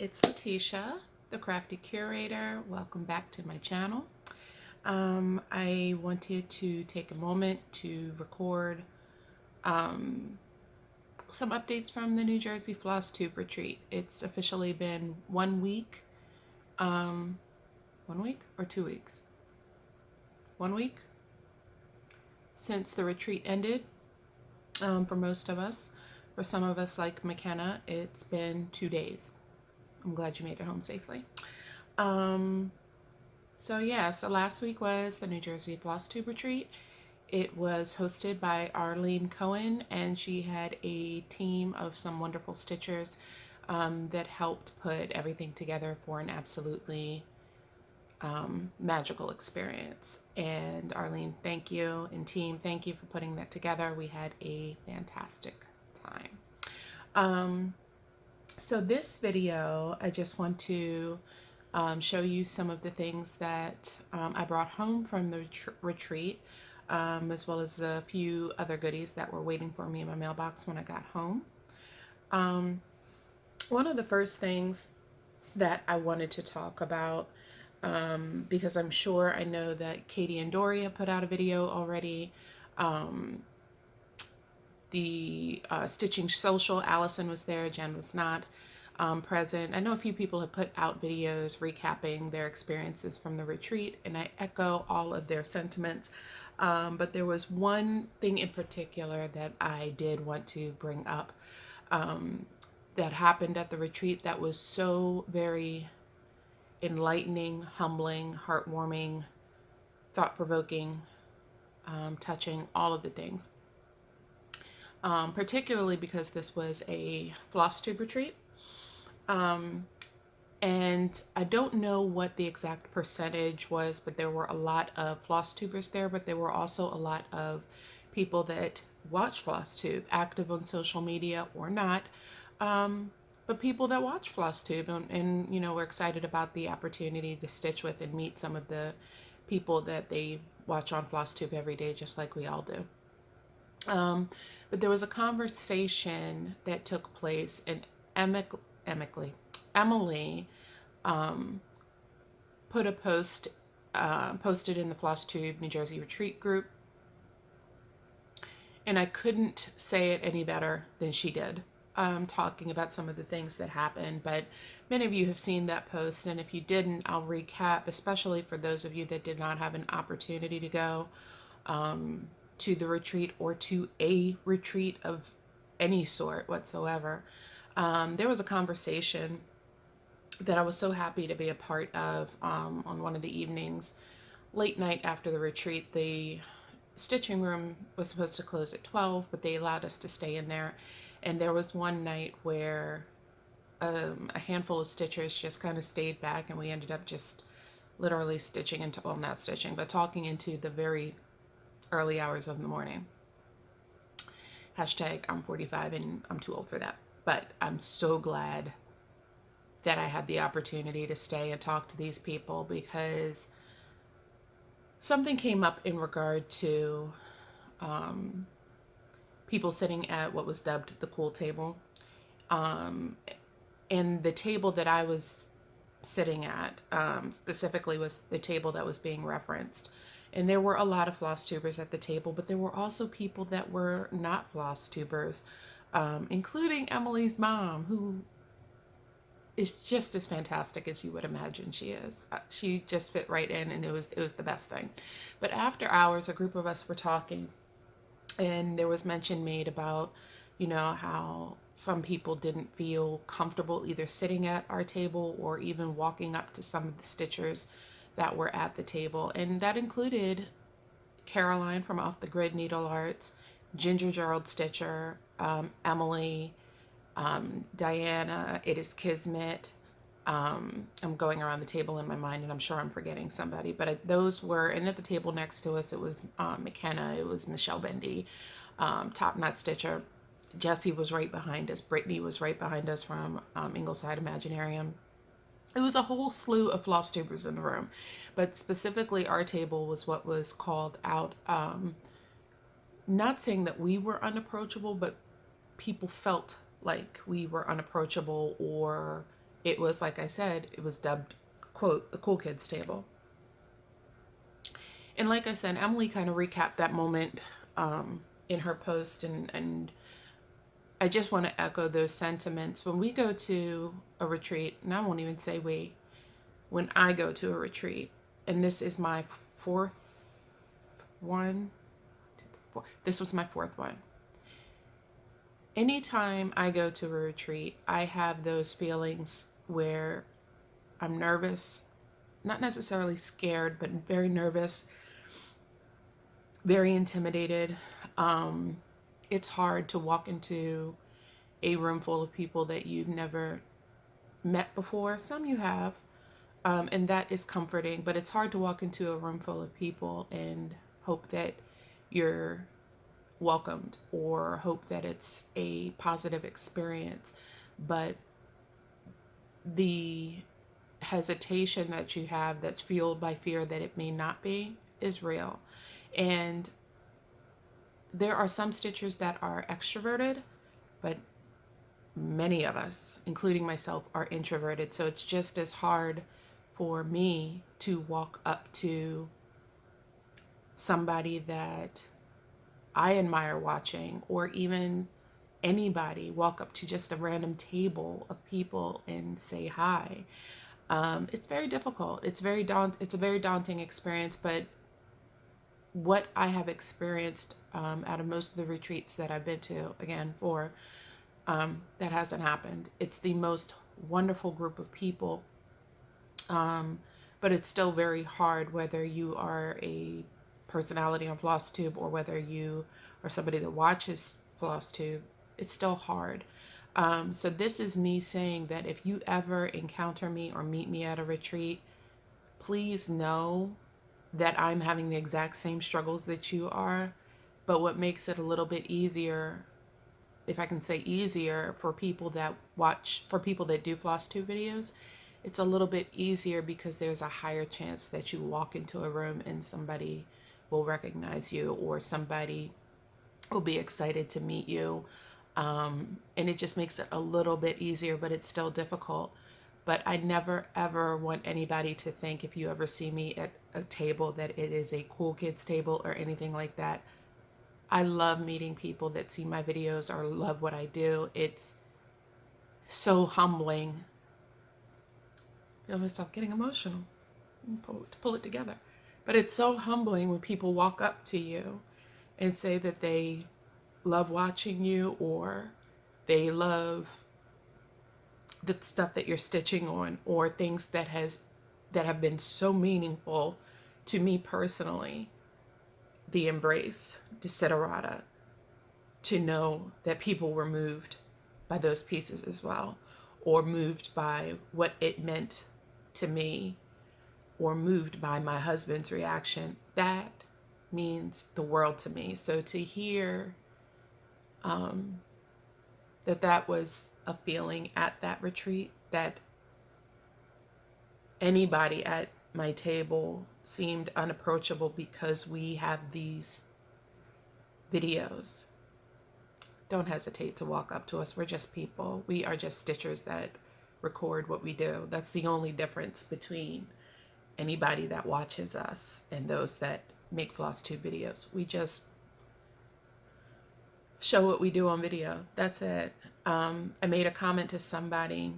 it's Letitia, the Crafty Curator. Welcome back to my channel. I wanted to take a moment to record some updates from the New Jersey FLOSSTUBE retreat. It's officially been 1 week. 1 week or 2 weeks? 1 week since the retreat ended. For most of us. For some of us like McKenna, it's been 2 days. I'm glad you made it home safely. So last week was the New Jersey FLOSSTUBE retreat. It was hosted by Arlene Cohen, and she had a team of some wonderful stitchers that helped put everything together for an absolutely magical experience. And Arlene, thank you, and team, thank you for putting that together. We had a fantastic time. So this video, I just want to show you some of the things that I brought home from the retreat, as well as a few other goodies that were waiting for me in my mailbox when I got home. One of the first things that I wanted to talk about, because I know that Katie and Doria put out a video already. The Stitching Social, Allison was there, Jen was not present. I know a few people have put out videos recapping their experiences from the retreat, and I echo all of their sentiments. But there was one thing in particular that I did want to bring up that happened at the retreat that was so very enlightening, humbling, heartwarming, thought-provoking, touching, all of the things. Particularly because this was a FLOSSTUBE retreat. And I don't know what the exact percentage was, but there were a lot of FLOSSTUBers there, but there were also a lot of people that watch FLOSSTUBE, active on social media or not, but people that watch FLOSSTUBE and we're excited about the opportunity to stitch with and meet some of the people that they watch on FLOSSTUBE every day, just like we all do. But there was a conversation that took place, and Emily put a post, posted in the FLOSSTUBE New Jersey retreat group, and I couldn't say it any better than she did, talking about some of the things that happened. But many of you have seen that post, and if you didn't, I'll recap, especially for those of you that did not have an opportunity to go to the retreat or to a retreat of any sort whatsoever. There was a conversation that I was so happy to be a part of on one of the evenings, late night after the retreat. The stitching room was supposed to close at 12, but they allowed us to stay in there. And there was one night where a handful of stitchers just kind of stayed back, and we ended up just literally stitching into, well, not stitching, but talking into the very early hours of the morning. Hashtag I'm 45 and I'm too old for that. But I'm so glad that I had the opportunity to stay and talk to these people, because something came up in regard to people sitting at what was dubbed the cool table. And the table that I was sitting at specifically was the table that was being referenced. And there were a lot of FLOSSTUBers at the table, but there were also people that were not FLOSSTUBers, including Emily's mom, who is just as fantastic as you would imagine she is. She just fit right in, and it was the best thing. But after hours, a group of us were talking, and there was mention made about, how some people didn't feel comfortable either sitting at our table or even walking up to some of the stitchers that were at the table. And that included Caroline from Off the Grid Needle Arts, Ginger Gerald Stitcher, Emily, Diana, It Is Kismet. I'm going around the table in my mind, and I'm sure I'm forgetting somebody, but those were, and at the table next to us, it was McKenna, it was Michelle Bendy, Top Knot Stitcher. Jessie was right behind us. Brittany was right behind us from Ingleside Imaginarium. It was a whole slew of FLOSSTUBers in the room, but specifically our table was what was called out. Not saying that we were unapproachable, but people felt like we were unapproachable or it was, like I said, it was dubbed, quote, the cool kids table. And like I said, Emily kind of recapped that moment in her post, and I just want to echo those sentiments. When we go to a retreat, and I won't even say we, when I go to a retreat, and this is my fourth one, this was my fourth one. Anytime I go to a retreat, I have those feelings where I'm nervous, not necessarily scared, but very nervous, very intimidated. It's hard to walk into a room full of people that you've never met before. Some you have, and that is comforting, but it's hard to walk into a room full of people and hope that you're welcomed or hope that it's a positive experience. But the hesitation that you have that's fueled by fear that it may not be is real. And there are some stitchers that are extroverted, but many of us, including myself, are introverted. So it's just as hard for me to walk up to somebody that I admire watching, or even anybody, walk up to just a random table of people and say hi. It's very difficult. It's a very daunting experience, but what I have experienced out of most of the retreats that I've been to, again, that hasn't happened. It's the most wonderful group of people, but it's still very hard whether you are a personality on FLOSSTUBE or whether you are somebody that watches FLOSSTUBE. It's still hard. So this is me saying that if you ever encounter me or meet me at a retreat, please know that I'm having the exact same struggles that you are. But what makes it a little bit easier, if I can say easier, for people that do FLOSSTUBE videos, it's a little bit easier because there's a higher chance that you walk into a room and somebody will recognize you or somebody will be excited to meet you. And it just makes it a little bit easier, but it's still difficult. But I never, ever want anybody to think, if you ever see me at a table, that it is a cool kids table or anything like that. I love meeting people that see my videos or love what I do. It's so humbling. I feel myself getting emotional to pull it together. But it's so humbling when people walk up to you and say that they love watching you or they love the stuff that you're stitching on, or things that have been so meaningful to me personally. The embrace, desiderata, to know that people were moved by those pieces as well, or moved by what it meant to me, or moved by my husband's reaction. That means the world to me. So to hear that was a feeling at that retreat, that anybody at my table seemed unapproachable because we have these videos. Don't hesitate to walk up to us. We're just people. We are just stitchers that record what we do. That's the only difference between anybody that watches us and those that make FLOSSTUBE videos. We just show what we do on video. That's it. I made a comment to somebody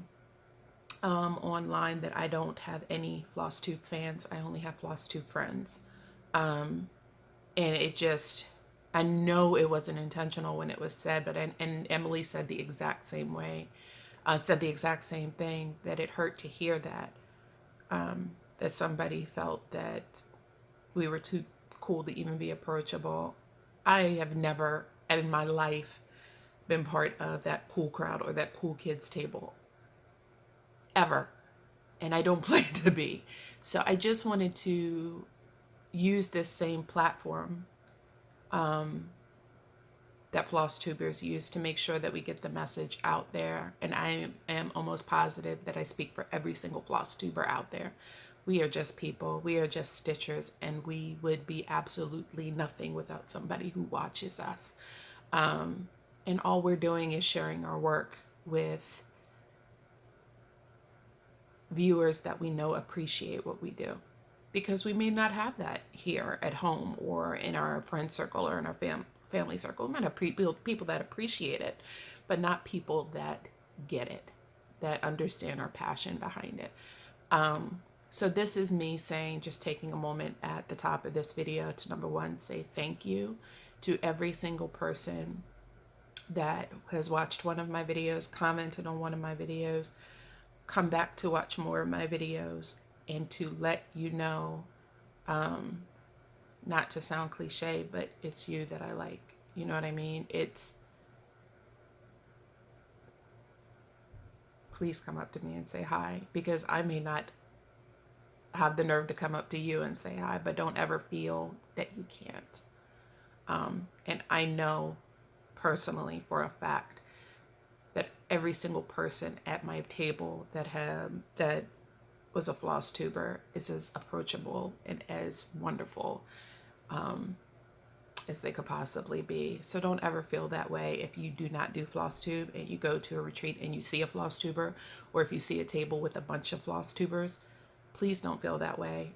online that I don't have any FLOSSTUBE fans. I only have FLOSSTUBE friends. And it just, I know it wasn't intentional when it was said, but and Emily said the exact same way, said the exact same thing, that it hurt to hear that, that somebody felt that we were too cool to even be approachable. I have never in my life been part of that cool crowd or that cool kids table, ever. And I don't plan to be. So I just wanted to use this same platform that FLOSSTUBers use to make sure that we get the message out there. And I am almost positive that I speak for every single FLOSSTUBer out there. We are just people. We are just stitchers, and we would be absolutely nothing without somebody who watches us. And all we're doing is sharing our work with viewers that we know appreciate what we do, because we may not have that here at home or in our friend circle or in our family circle. We might have people that appreciate it, but not people that get it, that understand our passion behind it. So this is me saying, just taking a moment at the top of this video to, number one, say thank you to every single person that has watched one of my videos, commented on one of my videos, come back to watch more of my videos, and to let you know, not to sound cliche, but it's you that I like. You know what I mean? Please come up to me and say hi, because I may not have the nerve to come up to you and say hi, but don't ever feel that you can't. And I know personally for a fact that every single person at my table that was a floss tuber is as approachable and as wonderful as they could possibly be. So don't ever feel that way if you do not do floss tube and you go to a retreat and you see a floss tuber, or if you see a table with a bunch of floss tubers. Please don't feel that way.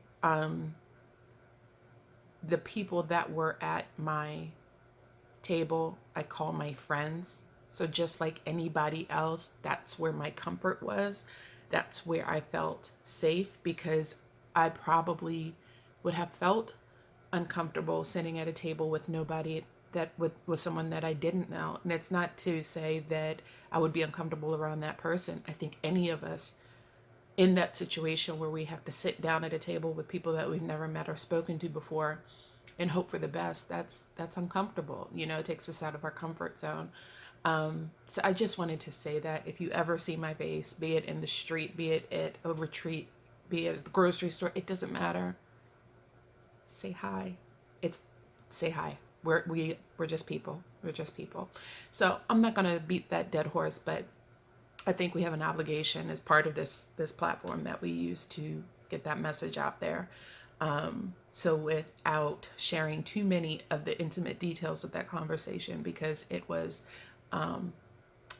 The people that were at my table, I call my friends. So just like anybody else, that's where my comfort was. That's where I felt safe, because I probably would have felt uncomfortable sitting at a table with nobody, that with someone that I didn't know. And it's not to say that I would be uncomfortable around that person. I think any of us in that situation where we have to sit down at a table with people that we've never met or spoken to before and hope for the best, that's uncomfortable. You know, it takes us out of our comfort zone. So I just wanted to say that if you ever see my face, be it in the street, be it at a retreat, be it at the grocery store, it doesn't matter. Say hi. Say hi. We're just people. We're just people. So I'm not gonna beat that dead horse, but I think we have an obligation as part of this platform that we use to get that message out there. So without sharing too many of the intimate details of that conversation, because it was an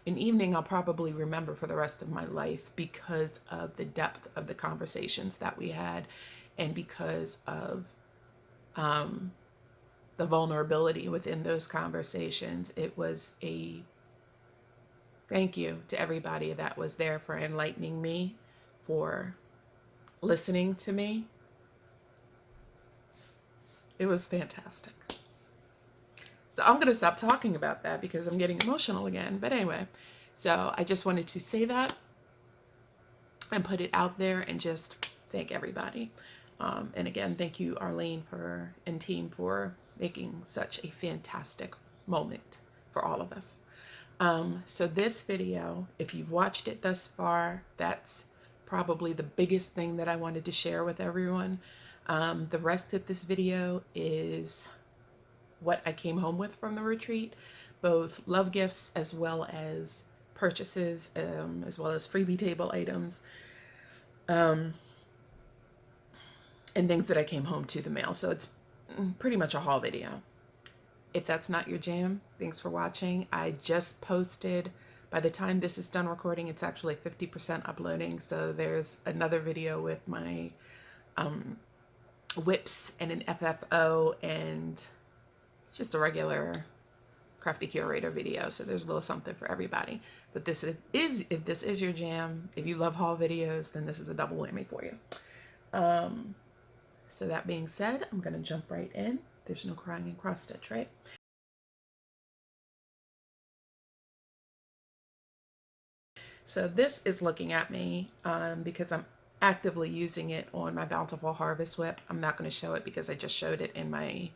evening I'll probably remember for the rest of my life, because of the depth of the conversations that we had, and because of the vulnerability within those conversations. It was a thank you to everybody that was there for enlightening me, for listening to me. It was fantastic. So I'm going to stop talking about that because I'm getting emotional again. But anyway, so I just wanted to say that and put it out there and just thank everybody. And again, thank you, Arlene, and team for making such a fantastic moment for all of us. So this video, if you've watched it thus far, that's probably the biggest thing that I wanted to share with everyone. The rest of this video is what I came home with from the retreat, both love gifts as well as purchases, as well as freebie table items, and things that I came home to the mail. So it's pretty much a haul video. If that's not your jam, thanks for watching. I just posted, by the time this is done recording, it's actually 50% uploading. So there's another video with my whips and an FFO and just a regular Crafty Curator video. So there's a little something for everybody. But if this is your jam, if you love haul videos, then this is a double whammy for you. So that being said, I'm going to jump right in. There's no crying in cross stitch, right? So this is looking at me because I'm actively using it on my Bountiful Harvest whip. I'm not going to show it because I just showed it in my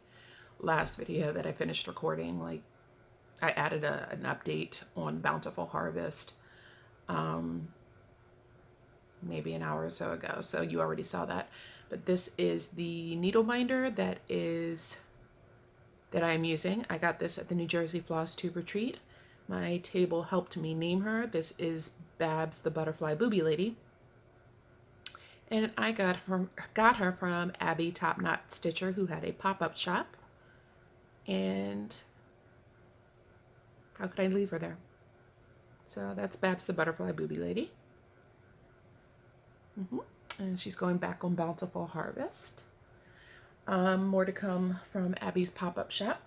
last video that I finished recording. Like, I added an update on Bountiful Harvest maybe an hour or so ago, so you already saw that. But this is the needle binder that I'm using. I got this at the New Jersey Floss Tube Retreat. My table helped me name her. This is Babs the Butterfly Booby Lady. And I got her from Abby Top Knot Stitcher, who had a pop-up shop. And how could I leave her there? So that's Babs the Butterfly Booby Lady. And she's going back on Bountiful Harvest. More to come from Abby's pop-up shop.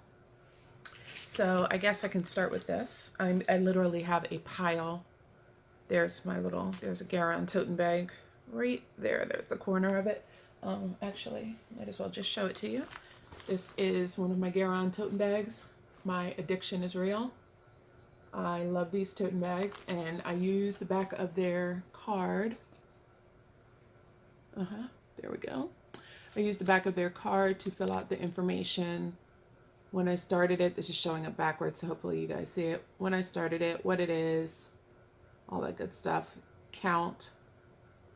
So I guess I can start with this. I literally have a pile. There's a Garon tote bag right there. There's the corner of it. Actually, might as well just show it to you. This is one of my Garon tote bags. My addiction is real. I love these tote bags, and I use the back of their card. There we go. I use the back of their card to fill out the information. When I started it, this is showing up backwards, so hopefully you guys see it. When I started it, what it is, all that good stuff.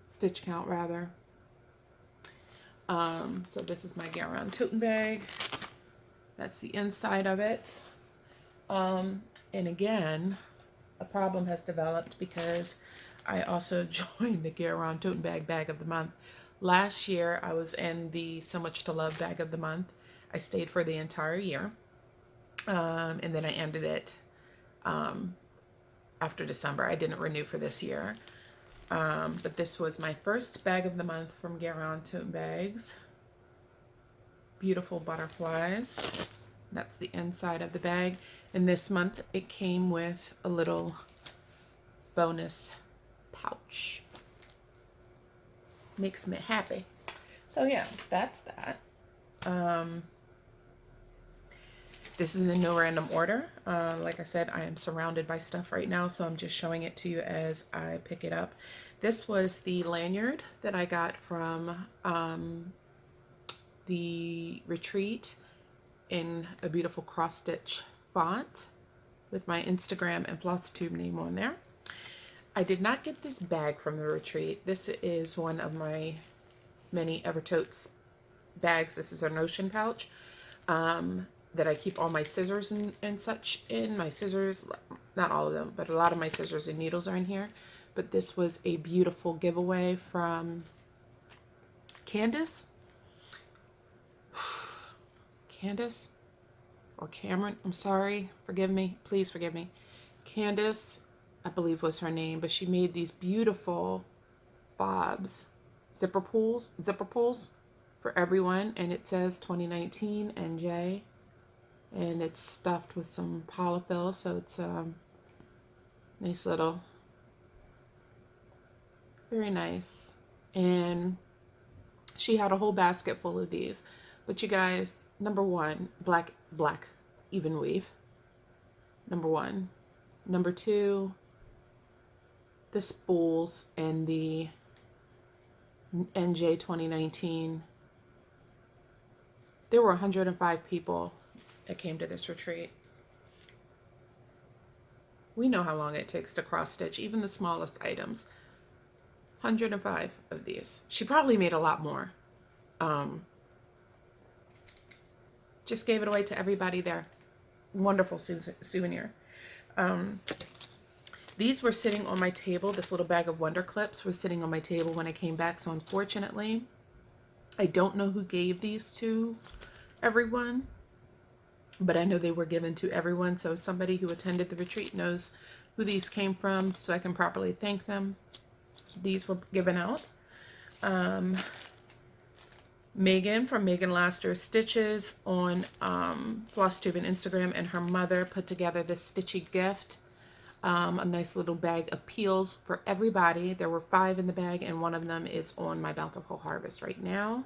Stitch count rather. So this is my Garon tote bag. That's the inside of it. And again, a problem has developed because I also joined the Garon tote bag of the month. Last year, I was in the So Much to Love bag of the month. I stayed for the entire year. And then I ended it after December. I didn't renew for this year. But this was my first bag of the month from Garon Tote Bags. Beautiful butterflies. That's the inside of the bag. And this month it came with a little bonus pouch. Makes me happy. So yeah, that's that. This is in no random order. Like I said, I am surrounded by stuff right now, so I'm just showing it to you as I pick it up. This was the lanyard that I got from the retreat in a beautiful cross-stitch font with my Instagram and FLOSSTUBE name on there. I did not get this bag from the retreat. This is one of my many Evertotes bags. This is a Notion pouch. That I keep all my scissors and such in. My scissors, not all of them, but a lot of my scissors and needles are in here. But this was a beautiful giveaway from Candace. Candace or Cameron, I'm sorry, forgive me, please forgive me. Candace, I believe was her name, but she made these beautiful fobs, zipper pulls for everyone, and it says 2019 NJ. And it's stuffed with some polyfill, so it's nice little, very nice. And she had a whole basket full of these. But you guys, number one, black even weave. Number one. Number two, the spools and the NJ 2019. There were 105 people that came to this retreat. We know how long it takes to cross stitch, even the smallest items. 105 of these. She probably made a lot more. Just gave it away to everybody there. Wonderful souvenir. These were sitting on my table. This little bag of Wonder Clips was sitting on my table when I came back. So unfortunately, I don't know who gave these to everyone, but I know they were given to everyone. So somebody who attended the retreat knows who these came from, so I can properly thank them. These were given out. Megan from Megan Laster Stitches on FLOSSTUBE and Instagram, and her mother put together this stitchy gift. A nice little bag of peels for everybody. There were 5 in the bag, and one of them is on my Bountiful Harvest right now.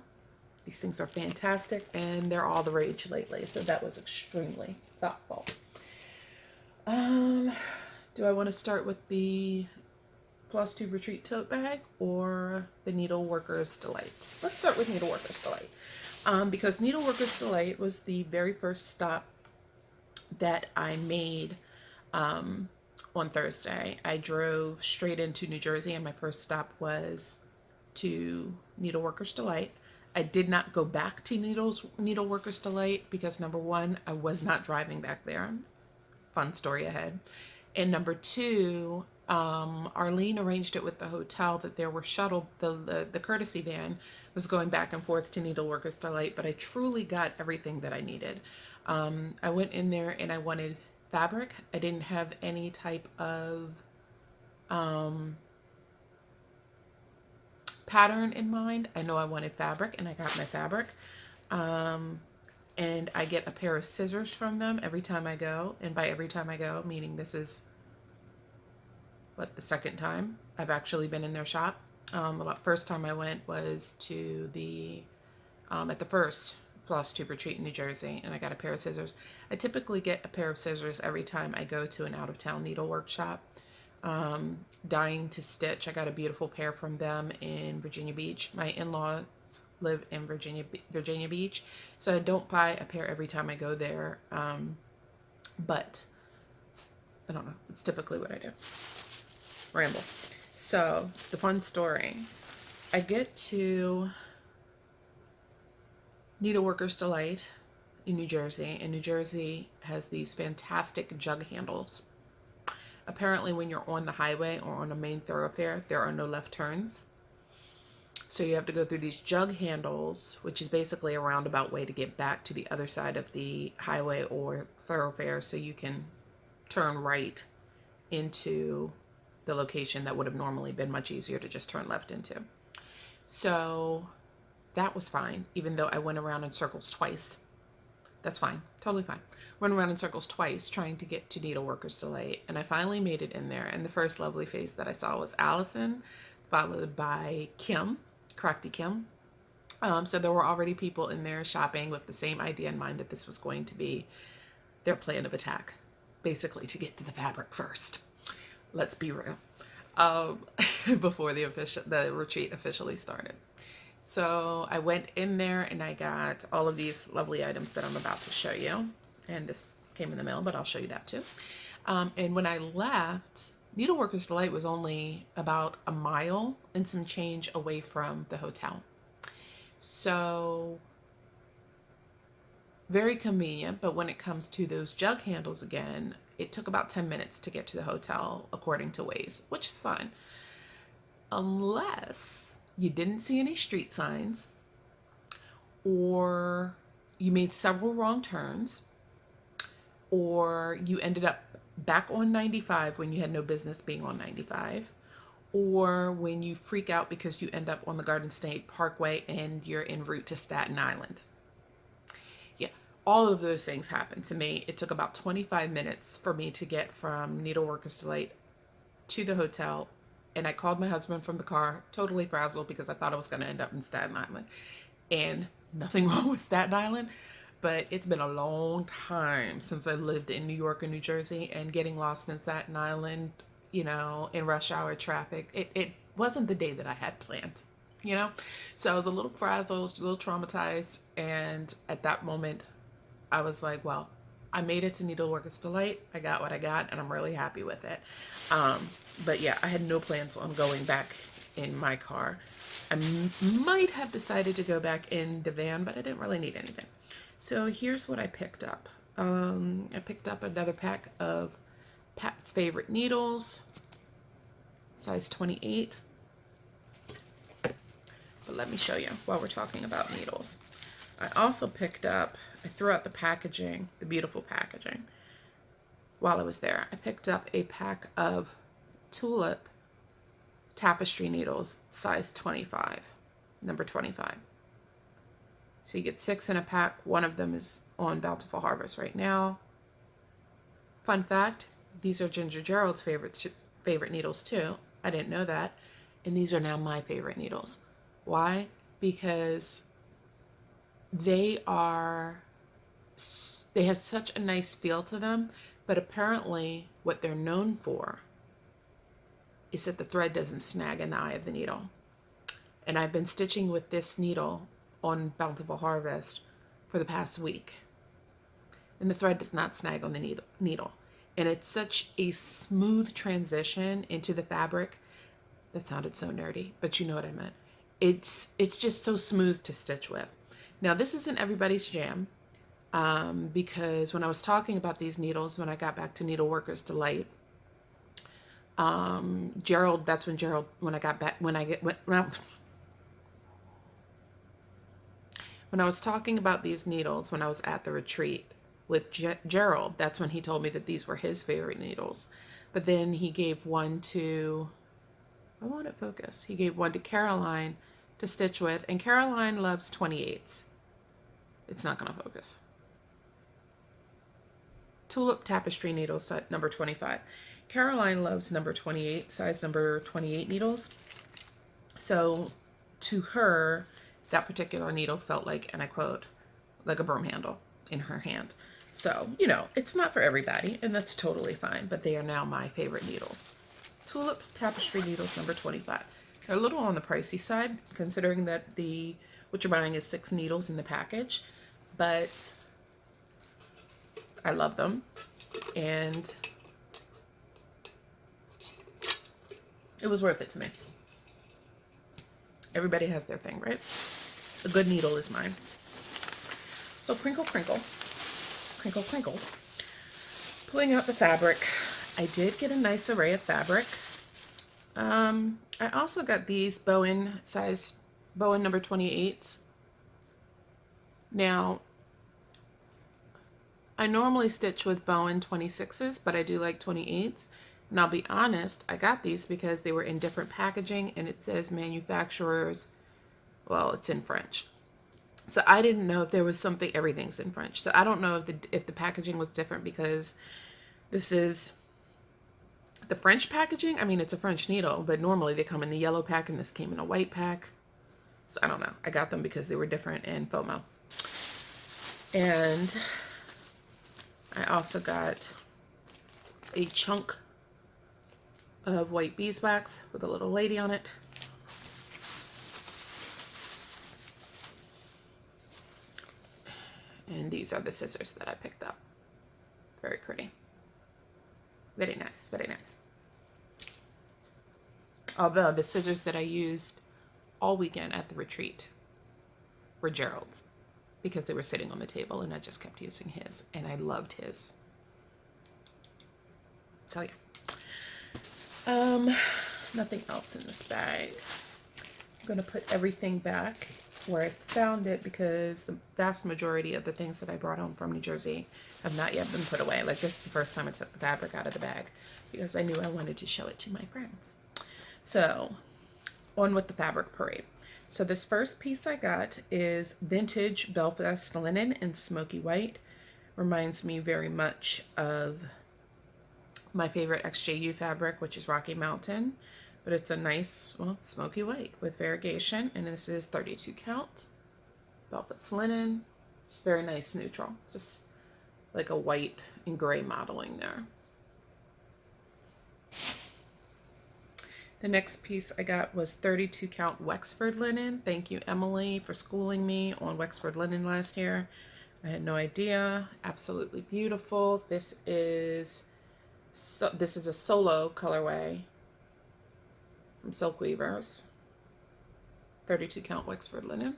These things are fantastic, and they're all the rage lately, so that was extremely thoughtful. Do I want to start with the FLOSSTUBE Retreat tote bag or the Needle Worker's Delight? Let's start with Needle Worker's Delight, because Needle Worker's Delight was the very first stop that I made on Thursday. I drove straight into New Jersey, and my first stop was to Needle Worker's Delight. I did not go back to Needle Worker's Delight because, number one, I was not driving back there. Fun story ahead. And number two, Arlene arranged it with the hotel that there were the courtesy van was going back and forth to Needle Worker's Delight, but I truly got everything that I needed. I went in there and I wanted fabric. I didn't have any type of pattern in mind. I know I wanted fabric, and I got my fabric. And I get a pair of scissors from them every time I go. And by every time I go, meaning this is, what, the second time I've actually been in their shop. The first time I went was to the, at the first FLOSSTUBE retreat in New Jersey, and I got a pair of scissors. I typically get a pair of scissors every time I go to an out-of-town needlework shop. Dying to Stitch, I got a beautiful pair from them in Virginia Beach. My in-laws live in Virginia Beach, so I don't buy a pair every time I go there, but I don't know, it's typically what I do. Ramble. So the fun story, I get to Needleworkers Delight in New Jersey, and New Jersey has these fantastic jug handles. Apparently when you're on the highway or on a main thoroughfare, there are no left turns. So you have to go through these jug handles, which is basically a roundabout way to get back to the other side of the highway or thoroughfare, so you can turn right into the location that would have normally been much easier to just turn left into. So that was fine, even though I went around in circles twice. That's fine, totally fine. Went around in circles twice trying to get to Needleworkers Delight, and I finally made it in there, and the first lovely face that I saw was Allison, followed by Kim, Crafty Kim. So there were already people in there shopping with the same idea in mind, that this was going to be their plan of attack, basically to get to the fabric first. Let's be real. Before the retreat officially started. So I went in there and I got all of these lovely items that I'm about to show you. And this came in the mail, but I'll show you that too. And when I left, Needleworkers Delight was only about a mile and some change away from the hotel. So very convenient, but when it comes to those jug handles again, it took about 10 minutes to get to the hotel according to Waze, which is fine. Unless you didn't see any street signs, or you made several wrong turns, or you ended up back on 95 when you had no business being on 95, or when you freak out because you end up on the Garden State Parkway and you're en route to Staten Island. Yeah, all of those things happened to me. It took about 25 minutes for me to get from Needleworkers Delight to the hotel. And I called my husband from the car, totally frazzled, because I thought I was going to end up in Staten Island. And nothing wrong with Staten Island, but it's been a long time since I lived in New York or New Jersey, and getting lost in Staten Island, you know, in rush hour traffic, it wasn't the day that I had planned, you know? So I was a little frazzled, a little traumatized, and at that moment, I was like, well, I made it to Needleworkers Delight. I got what I got, and I'm really happy with it. But yeah, I had no plans on going back in my car. I might have decided to go back in the van, but I didn't really need anything. So here's what I picked up. I picked up another pack of Pat's Favorite Needles, size 28. But let me show you while we're talking about needles. I also picked up, I threw out the packaging, the beautiful packaging, while I was there. I picked up a pack of Tulip tapestry needles, size 25, number 25. So you get 6 in a pack. One of them is on Bountiful Harvest right now. Fun fact, these are Ginger Gerald's favorite needles too. I didn't know that. And these are now my favorite needles. Why? Because they have such a nice feel to them, but apparently what they're known for is that the thread doesn't snag in the eye of the needle. And I've been stitching with this needle on Bountiful Harvest for the past week, and the thread does not snag on the needle. And it's such a smooth transition into the fabric. That sounded so nerdy, but you know what I meant. It's just so smooth to stitch with. Now, this isn't everybody's jam, because when I was talking about these needles, when I got back to Needleworkers Delight, Gerald, that's when Gerald, when I was talking about these needles, when I was at the retreat with Gerald, that's when he told me that these were his favorite needles. But then he gave one to I want it focus. He gave one to Caroline to stitch with, and Caroline loves 28s. It's not going to focus. Tulip tapestry needle set number 25. Caroline loves number 28, size number 28 needles. So to her, that particular needle felt like, and I quote, like a broom handle in her hand. So, you know, it's not for everybody, and that's totally fine, but they are now my favorite needles. Tulip tapestry needles number 25. They're a little on the pricey side, considering that what you're buying is 6 needles in the package, but I love them, and it was worth it to me. Everybody has their thing, right? A good needle is mine. So crinkle, crinkle, crinkle, crinkle. Pulling out the fabric. I did get a nice array of fabric. I also got these Bowen number 28s. Now, I normally stitch with Bowen 26s, but I do like 28s. And I'll be honest, I got these because they were in different packaging, and it says manufacturers, well, it's in French. So I didn't know if there was something, everything's in French. So I don't know if the packaging was different because this is the French packaging. I mean, it's a French needle, but normally they come in the yellow pack, and this came in a white pack. So I don't know. I got them because they were different in FOMO. And I also got a chunk of white beeswax with a little lady on it. And these are the scissors that I picked up. Very pretty. Very nice, very nice. Although the scissors that I used all weekend at the retreat were Gerald's, because they were sitting on the table and I just kept using his, and I loved his. So yeah. Nothing else in this bag. I'm going to put everything back where I found it because the vast majority of the things that I brought home from New Jersey have not yet been put away. Like, this is the first time I took the fabric out of the bag because I knew I wanted to show it to my friends. So, on with the fabric parade. So this first piece I got is vintage Belfast linen in smoky white. Reminds me very much of my favorite XJU fabric, which is Rocky Mountain, but it's a nice, well, smoky white with variegation, and this is 32 count Belfast linen. It's very nice neutral, just like a white and gray modeling there. The next piece I got was 32 count Wexford linen. Thank you, Emily, for schooling me on Wexford linen last year. I had no idea. Absolutely beautiful. This is a solo colorway from Silk Weavers. 32 count Wexford linen.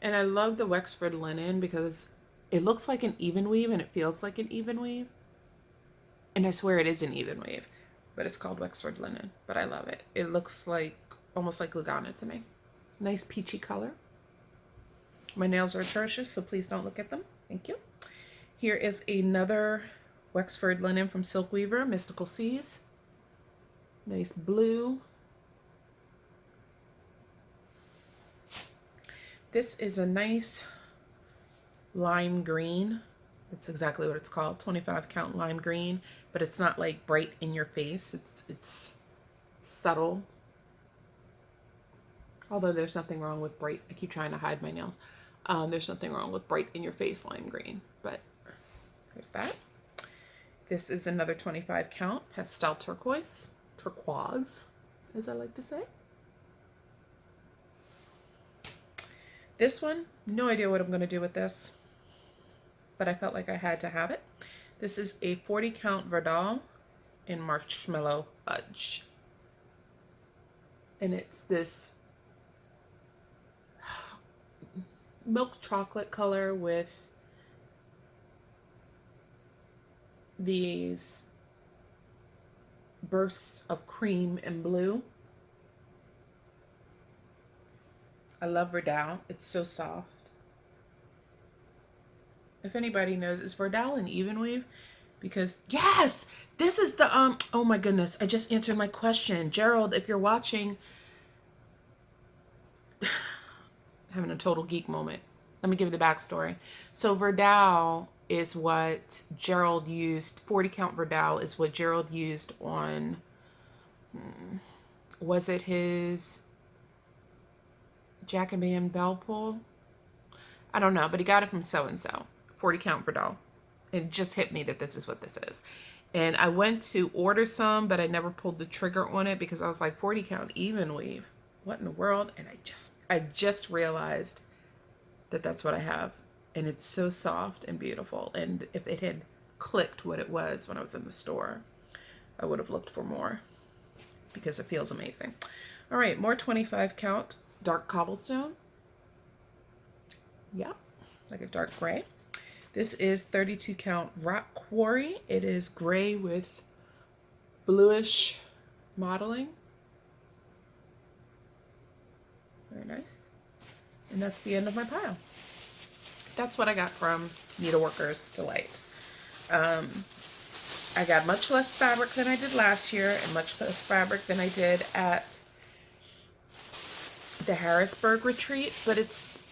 And I love the Wexford linen because it looks like an even weave and it feels like an even weave. And I swear it is an even weave, but it's called Wexford linen. But I love it. It looks like almost like Lugana to me. Nice peachy color. My nails are atrocious, so please don't look at them. Thank you. Here is another Wexford linen from Silk Weaver, Mystical Seas. Nice blue. This is a nice lime green. That's exactly what it's called, 25 count lime green, but it's not like bright in your face. It's subtle. Although there's nothing wrong with bright. I keep trying to hide my nails. There's nothing wrong with bright in your face lime green, but there's that. This is another 25 count pastel turquoise, as I like to say. This one, no idea what I'm going to do with this, but I felt like I had to have it. This is a 40 count Verdal in Marshmallow Fudge. And it's this milk chocolate color with these bursts of cream and blue. I love Verdal. It's so soft. If anybody knows, is Verdal an even weave? because yes, this is the oh my goodness, I just answered my question. Gerald, if you're watching, having a total geek moment. Let me give you the backstory. So Verdal is what Gerald used, 40 count Verdal is what Gerald used on, was it his Jacobean bell pull? I don't know, but he got it from so-and-so, 40 count Verdal. It just hit me that this is what this is. And I went to order some, but I never pulled the trigger on it because I was like, 40 count even weave. What in the world? And I just realized that that's what I have. And it's so soft and beautiful. And if it had clicked what it was when I was in the store, I would have looked for more because it feels amazing. All right, more 25 count dark cobblestone. Yeah, like a dark gray. This is 32 count rock quarry. It is gray with bluish modeling. Very nice. And that's the end of my pile. That's what I got from Needleworkers Delight. I got much less fabric than I did last year and much less fabric than I did at the Harrisburg retreat, but it's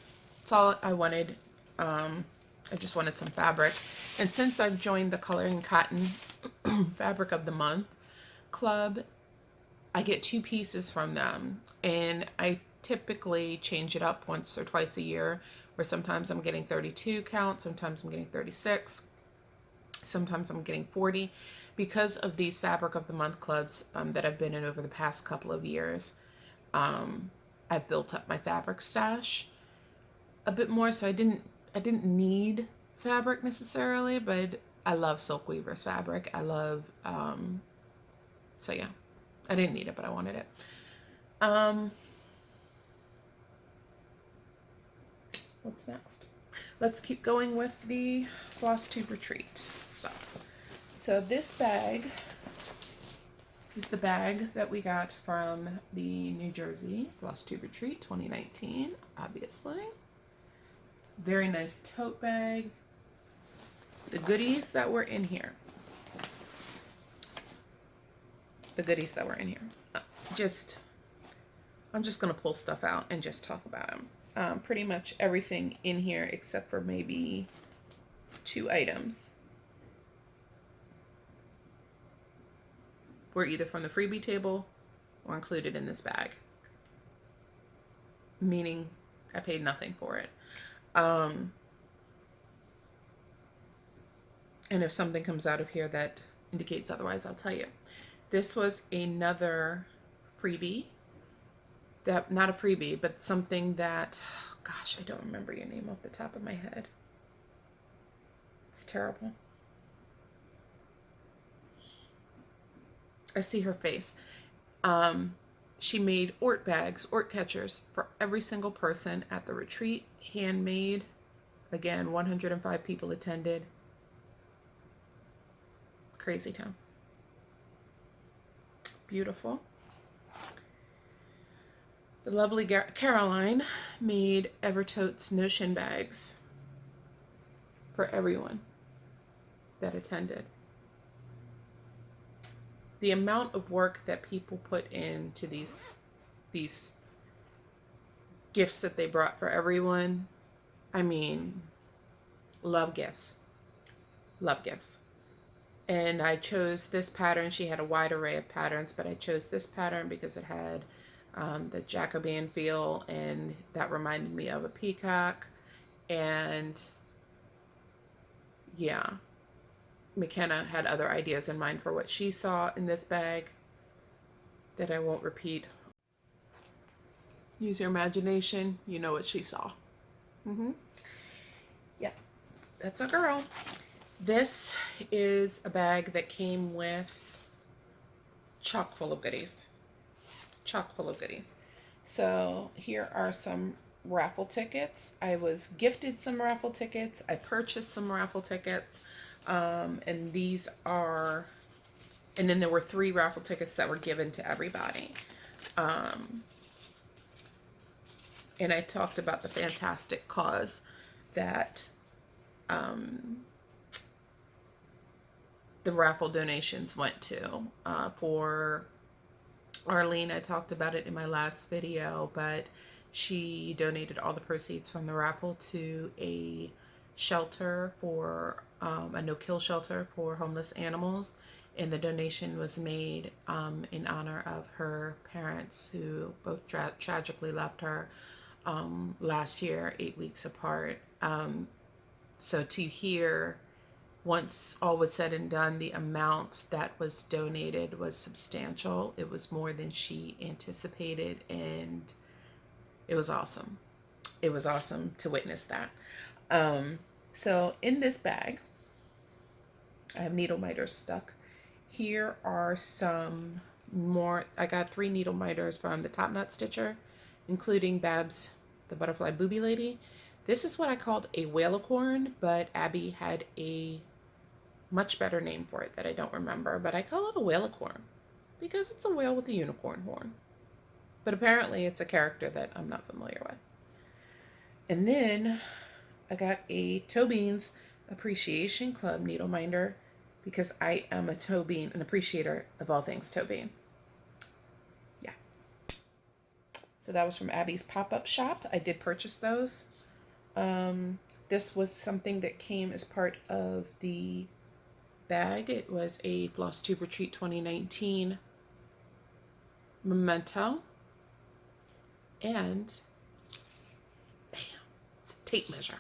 all I wanted. I just wanted some fabric. And since I've joined the Coloring Cotton Fabric of the Month Club, I get 2 pieces from them. And I typically change it up once or twice a year, where sometimes I'm getting 32 count, sometimes I'm getting 36, sometimes I'm getting 40. Because of these Fabric of the Month clubs that I've been in over the past couple of years, I've built up my fabric stash a bit more, so I didn't need fabric necessarily, but I love Silk Weaver's fabric. I love, so yeah, I didn't need it, but I wanted it. What's next? Let's keep going with the FLOSSTUBE retreat stuff. So this bag is the bag that we got from the New Jersey FLOSSTUBE retreat 2019, obviously. Very nice tote bag. The goodies that were in here. The goodies that were in here. I'm just going to pull stuff out and just talk about them. Pretty much everything in here except for maybe 2 items were either from the freebie table or included in this bag. Meaning I paid nothing for it. And if something comes out of here that indicates otherwise, I'll tell you. This was another freebie. That, not a freebie, but something that, gosh, I don't remember your name off the top of my head. It's terrible. I see her face. She made Ort bags, Ort catchers for every single person at the retreat. Handmade. Again, 105 people attended. Crazy town. Beautiful. The lovely Caroline made Evertote's Notion bags for everyone that attended. The amount of work that people put into these gifts that they brought for everyone, I mean, love gifts. Love gifts. And I chose this pattern. She had a wide array of patterns, but I chose this pattern because it had the Jacobean feel, and that reminded me of a peacock. And yeah, McKenna had other ideas in mind for what she saw in this bag that I won't repeat. Use your imagination. You know what she saw. Yeah, that's a girl. This is a bag that came with chock full of goodies. Chock full of goodies. So here are some raffle tickets. I was gifted some raffle tickets. I purchased some raffle tickets. And these are, and then there were 3 raffle tickets that were given to everybody. And I talked about the fantastic cause that the raffle donations went to. For Arlene, I talked about it in my last video, but she donated all the proceeds from the raffle to a shelter for a no-kill shelter for homeless animals, and the donation was made in honor of her parents, who both tragically left her last year, 8 weeks apart. So to hear, once all was said and done, the amount that was donated was substantial. It was more than she anticipated, and it was awesome. It was awesome to witness that. So in this bag, I have needle miters stuck. Here are some more. I got 3 needle miters from the Top Knot Stitcher, including Babs, the butterfly booby lady. This is what I called a whale-acorn, but Abby had a much better name for it that I don't remember. But I call it a whale-acorn because it's a whale with a unicorn horn. But apparently it's a character that I'm not familiar with. And then I got a Toe Beans Appreciation Club needle minder because I am a toe bean, an appreciator of all things toe bean. Yeah. So that was from Abby's pop-up shop. I did purchase those. This was something that came as part of the bag. It was a FLOSSTUBE Retreat 2019 memento. And bam, it's a tape measure.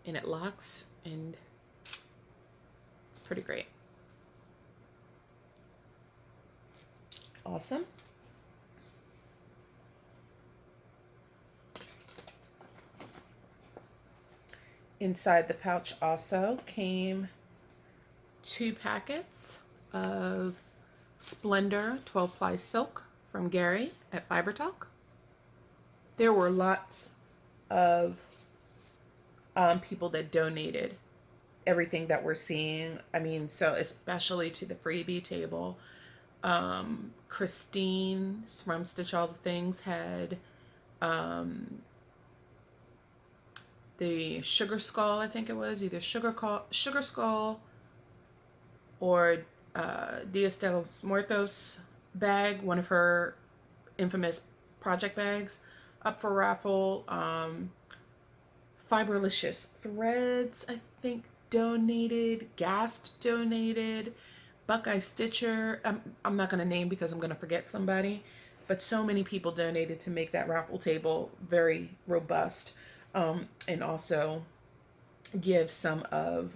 And it locks, and it's pretty great. Awesome. Inside the pouch also came 2 packets of Splendor 12-ply silk from Gary at Fiber Talk. There were lots of people that donated everything that we're seeing. I mean, so especially to the freebie table. Christine from Stitch All the Things had the Sugar Skull, I think it was, either Sugar Skull or Dias de los Muertos bag, one of her infamous project bags, up for raffle. Fiberlicious Threads, I think, donated. Gast donated. Buckeye Stitcher, I'm not going to name because I'm going to forget somebody, but so many people donated to make that raffle table very robust, and also give some of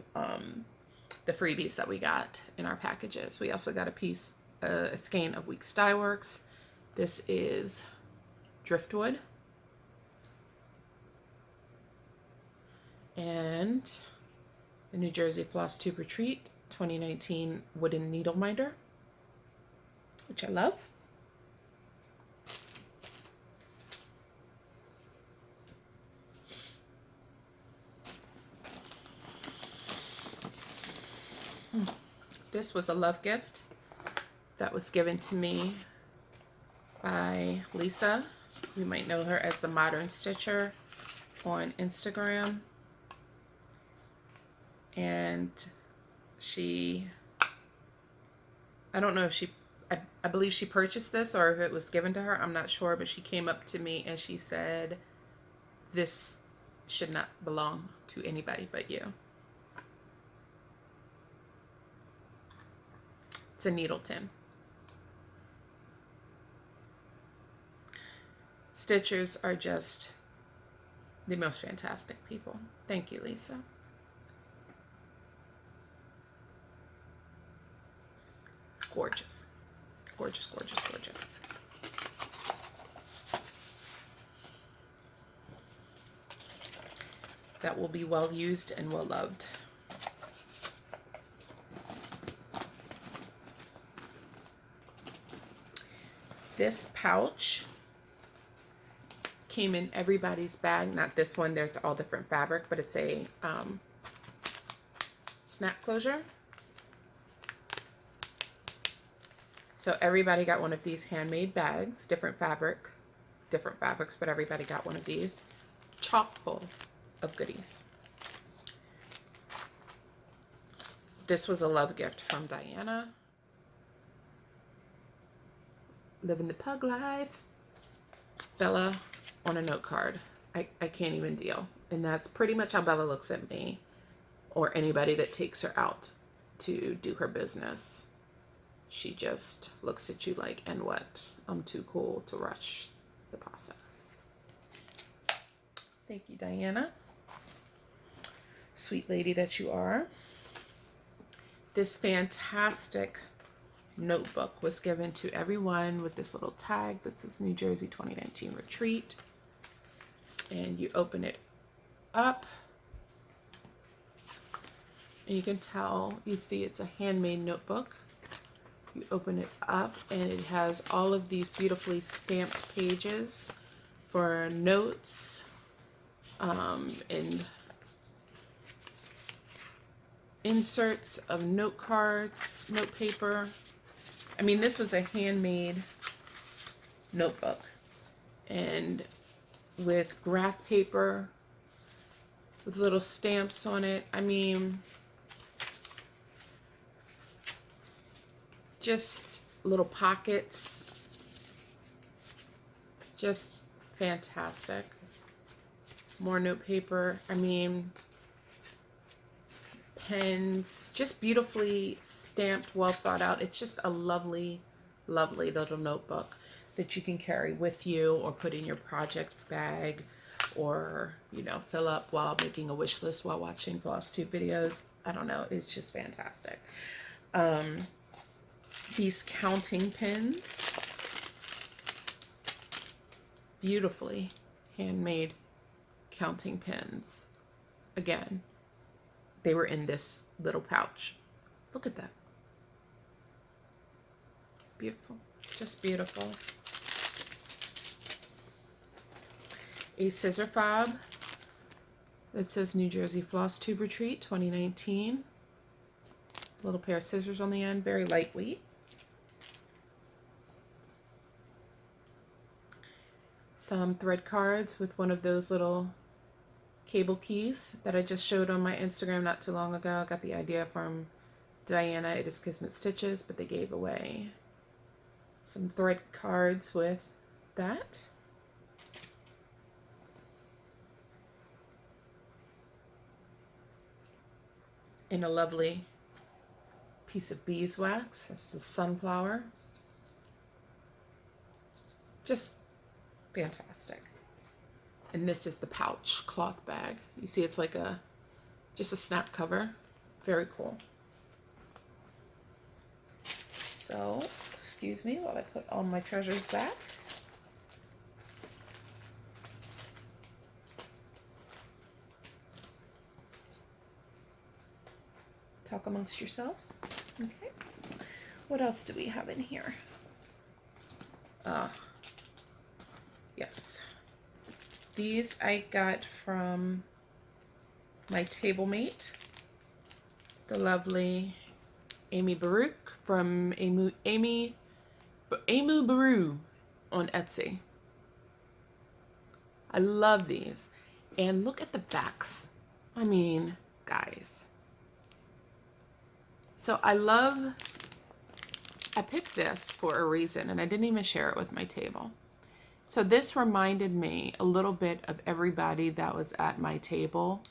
the freebies that we got in our packages. We also got a skein of Weeks Dye Works. This is Driftwood. And the New Jersey FLOSSTUBE Retreat 2019 wooden needle minder, which I love. This was a love gift that was given to me by Lisa. You might know her as the Modern Stitcher on Instagram. And she, I don't know if she, I believe she purchased this or if it was given to her. I'm not sure, but she came up to me and she said, this should not belong to anybody but you. It's a needle tin. Stitchers are just the most fantastic people. Thank you, Lisa. Gorgeous. Gorgeous, gorgeous, gorgeous. That will be well used and well loved. This pouch came in everybody's bag. Not this one, there's all different fabric, but it's a snap closure. So everybody got one of these handmade bags, different fabrics, but everybody got one of these, chock full of goodies. This was a love gift from Diana. Living the pug life. Bella on a note card. I can't even deal. And that's pretty much how Bella looks at me or anybody that takes her out to do her business. She just looks at you like, and what? I'm too cool to rush the process. Thank you, Diana. Sweet lady that you are. This fantastic notebook was given to everyone with this little tag that says New Jersey 2019 Retreat. And you open it up. And you can tell, you see it's a handmade notebook. You open it up and it has all of these beautifully stamped pages for notes and inserts of note cards, note paper. I mean, this was a handmade notebook and with graph paper with little stamps on it. I mean, just little pockets. Just fantastic. More note paper. I mean, pens. Just beautifully stamped, well thought out. It's just a lovely, lovely little notebook that you can carry with you or put in your project bag or, you know, fill up while making a wish list while watching FLOSSTUBE videos. I don't know. It's just fantastic. These counting pins, beautifully handmade counting pins. Again, they were in this little pouch. Look at that. Beautiful, just beautiful. A scissor fob that says New Jersey FLOSSTUBE Retreat 2019. Little pair of scissors on the end, very lightweight. Some thread cards with one of those little cable keys that I just showed on my Instagram not too long ago. I got the idea from Diana. It is Kismet Stitches, but they gave away some thread cards with that. And a lovely piece of beeswax. This is a sunflower. Just fantastic. And this is the pouch cloth bag. You see it's like just a snap cover. Very cool. So, excuse me while I put all my treasures back. Talk amongst yourselves. Okay. What else do we have in here? Yes. These I got from my table mate, the lovely Amy Baruch from Amy Baru on Etsy. I love these. And look at the backs. I mean, guys. So I picked this for a reason, and I didn't even share it with my table. So this reminded me a little bit of everybody that was at my table.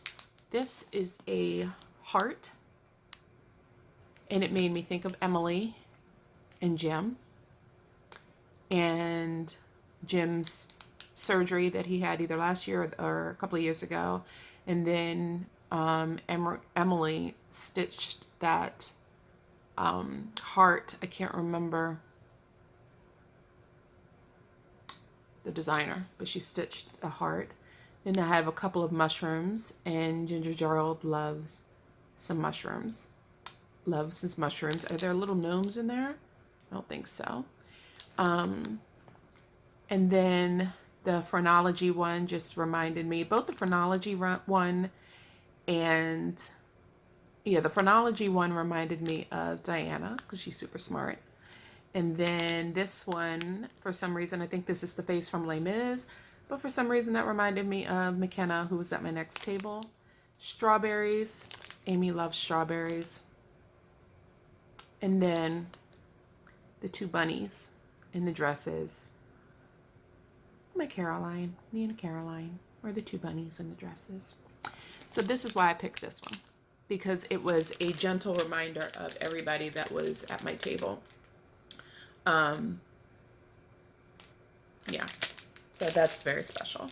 This is a heart, and it made me think of Emily and Jim, and Jim's surgery that he had either last year or a couple of years ago, and then Emily stitched that heart. I can't remember the designer, but she stitched a heart. Then I have a couple of mushrooms, and Ginger Gerald loves some mushrooms. Loves his mushrooms. Are there little gnomes in there? I don't think so. And then the phrenology one just reminded me, both the phrenology one and the phrenology one reminded me of Diana because she's super smart. And then this one, for some reason, I think this is the face from Les Mis, but for some reason that reminded me of McKenna, who was at my next table. Strawberries. Amy loves strawberries. And then the two bunnies in the dresses. My Caroline, me and Caroline, or the two bunnies in the dresses. So this is why I picked this one, because it was a gentle reminder of everybody that was at my table. Yeah, so that's very special.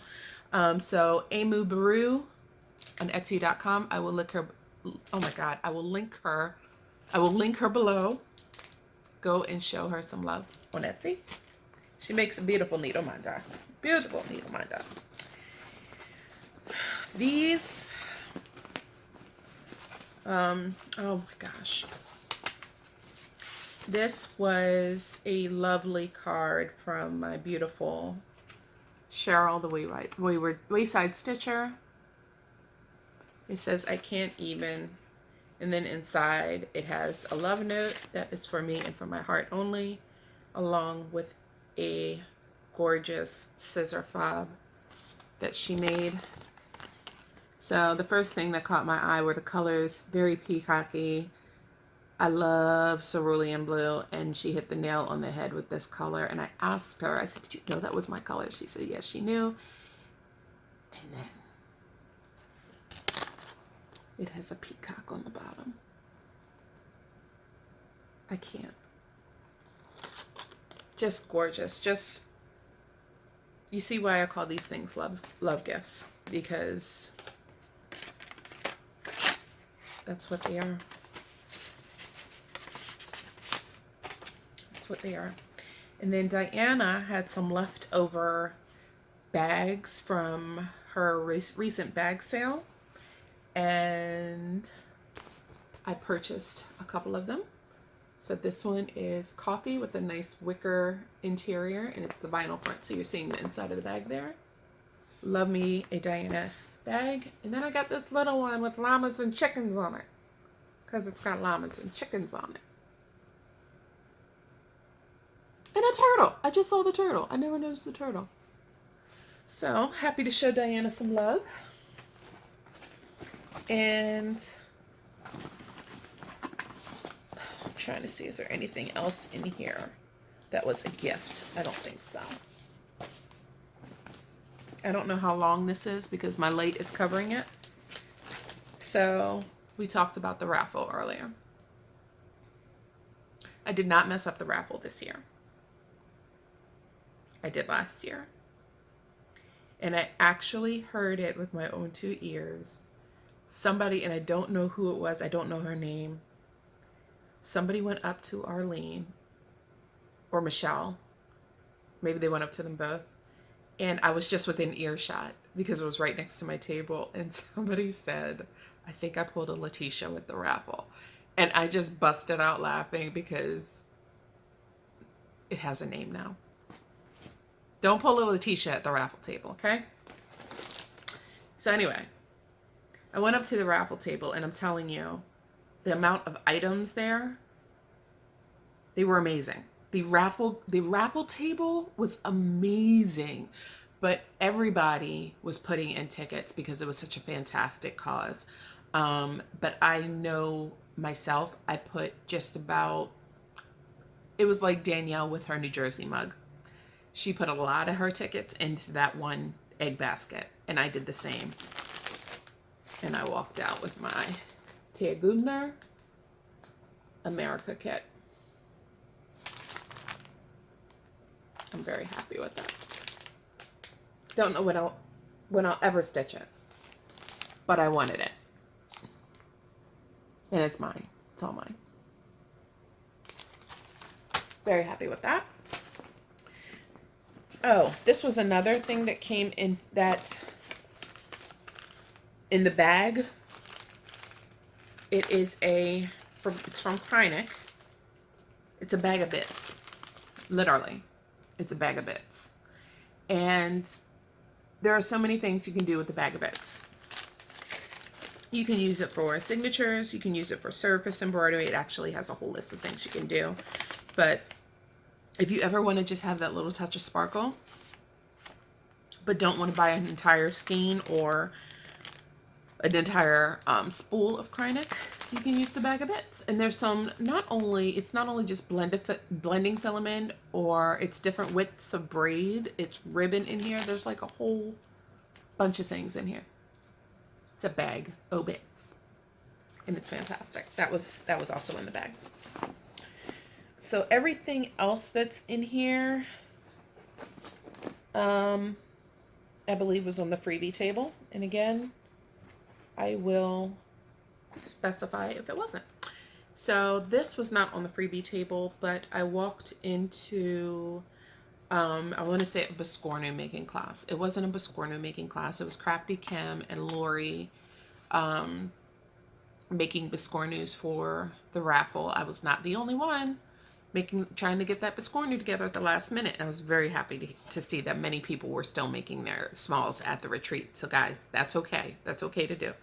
So Amu Baru on Etsy.com. I will link her. Oh my God, I will link her. I will link her below. Go and show her some love on Etsy. She makes a beautiful needle minder. Beautiful needle minder. These, oh my gosh. This was a lovely card from my beautiful Cheryl, the Wayside Stitcher. It says, I can't even. And then inside it has a love note that is for me and for my heart only, along with a gorgeous scissor fob that she made. So the first thing that caught my eye were the colors, very peacocky. I love cerulean blue, and she hit the nail on the head with this color. And I asked her, I said, did you know that was my color? She said, yes, she knew. And then it has a peacock on the bottom. I can't. Just gorgeous. Just, you see why I call these things love gifts, because that's what they are. That's what they are. And then Diana had some leftover bags from her recent bag sale, and I purchased a couple of them. So this one is coffee with a nice wicker interior, and it's the vinyl front, so you're seeing the inside of the bag there. Love me a Diana bag. And then I got this little one with llamas and chickens on it, because it's got llamas and chickens on it. And a turtle. I just saw the turtle. I never noticed the turtle. So happy to show Diana some love. And I'm trying to see, is there anything else in here that was a gift? I don't think so. I don't know how long this is because my light is covering it. So we talked about the raffle earlier. I did not mess up the raffle this year. I did last year. And I actually heard it with my own two ears. Somebody, and I don't know who it was, I don't know her name. Somebody went up to Arlene or Michelle. Maybe they went up to them both. And I was just within earshot because it was right next to my table. And somebody said, I think I pulled a Letitia with the raffle. And I just busted out laughing because it has a name now. Don't pull a Letitia at the raffle table, okay? So anyway, I went up to the raffle table, and I'm telling you, the amount of items there, they were amazing. The raffle table was amazing, but everybody was putting in tickets because it was such a fantastic cause. But I know myself, I put just about, it was like Danielle with her New Jersey mug. She put a lot of her tickets into that one egg basket, and I did the same. And I walked out with my Tia Gubner America kit. I'm very happy with that. Don't know when I'll ever stitch it, but I wanted it. And it's mine. It's all mine. Very happy with that. Oh, this was another thing that came in that in the bag. It is it's from Kreinik. It's a bag of bits. Literally. It's a bag of bits. And there are so many things you can do with the bag of bits. You can use it for signatures. You can use it for surface embroidery. It actually has a whole list of things you can do. But if you ever want to just have that little touch of sparkle, but don't want to buy an entire skein or an entire spool of Kreinik, you can use the bag of bits. And there's some, it's not only just blending filament, or it's different widths of braid, it's ribbon in here. There's like a whole bunch of things in here. It's a bag of bits, and it's fantastic. That was also in the bag. So everything else that's in here, I believe was on the freebie table. And again, I will specify if it wasn't. So this was not on the freebie table, but I walked into, I want to say a Biscornu making class. It wasn't a Biscornu making class. It was Crafty Kim and Lori making Biscornus for the raffle. I was not the only one trying to get that Biscornu together at the last minute. And I was very happy to see that many people were still making their smalls at the retreat. So guys, that's okay. That's okay to do.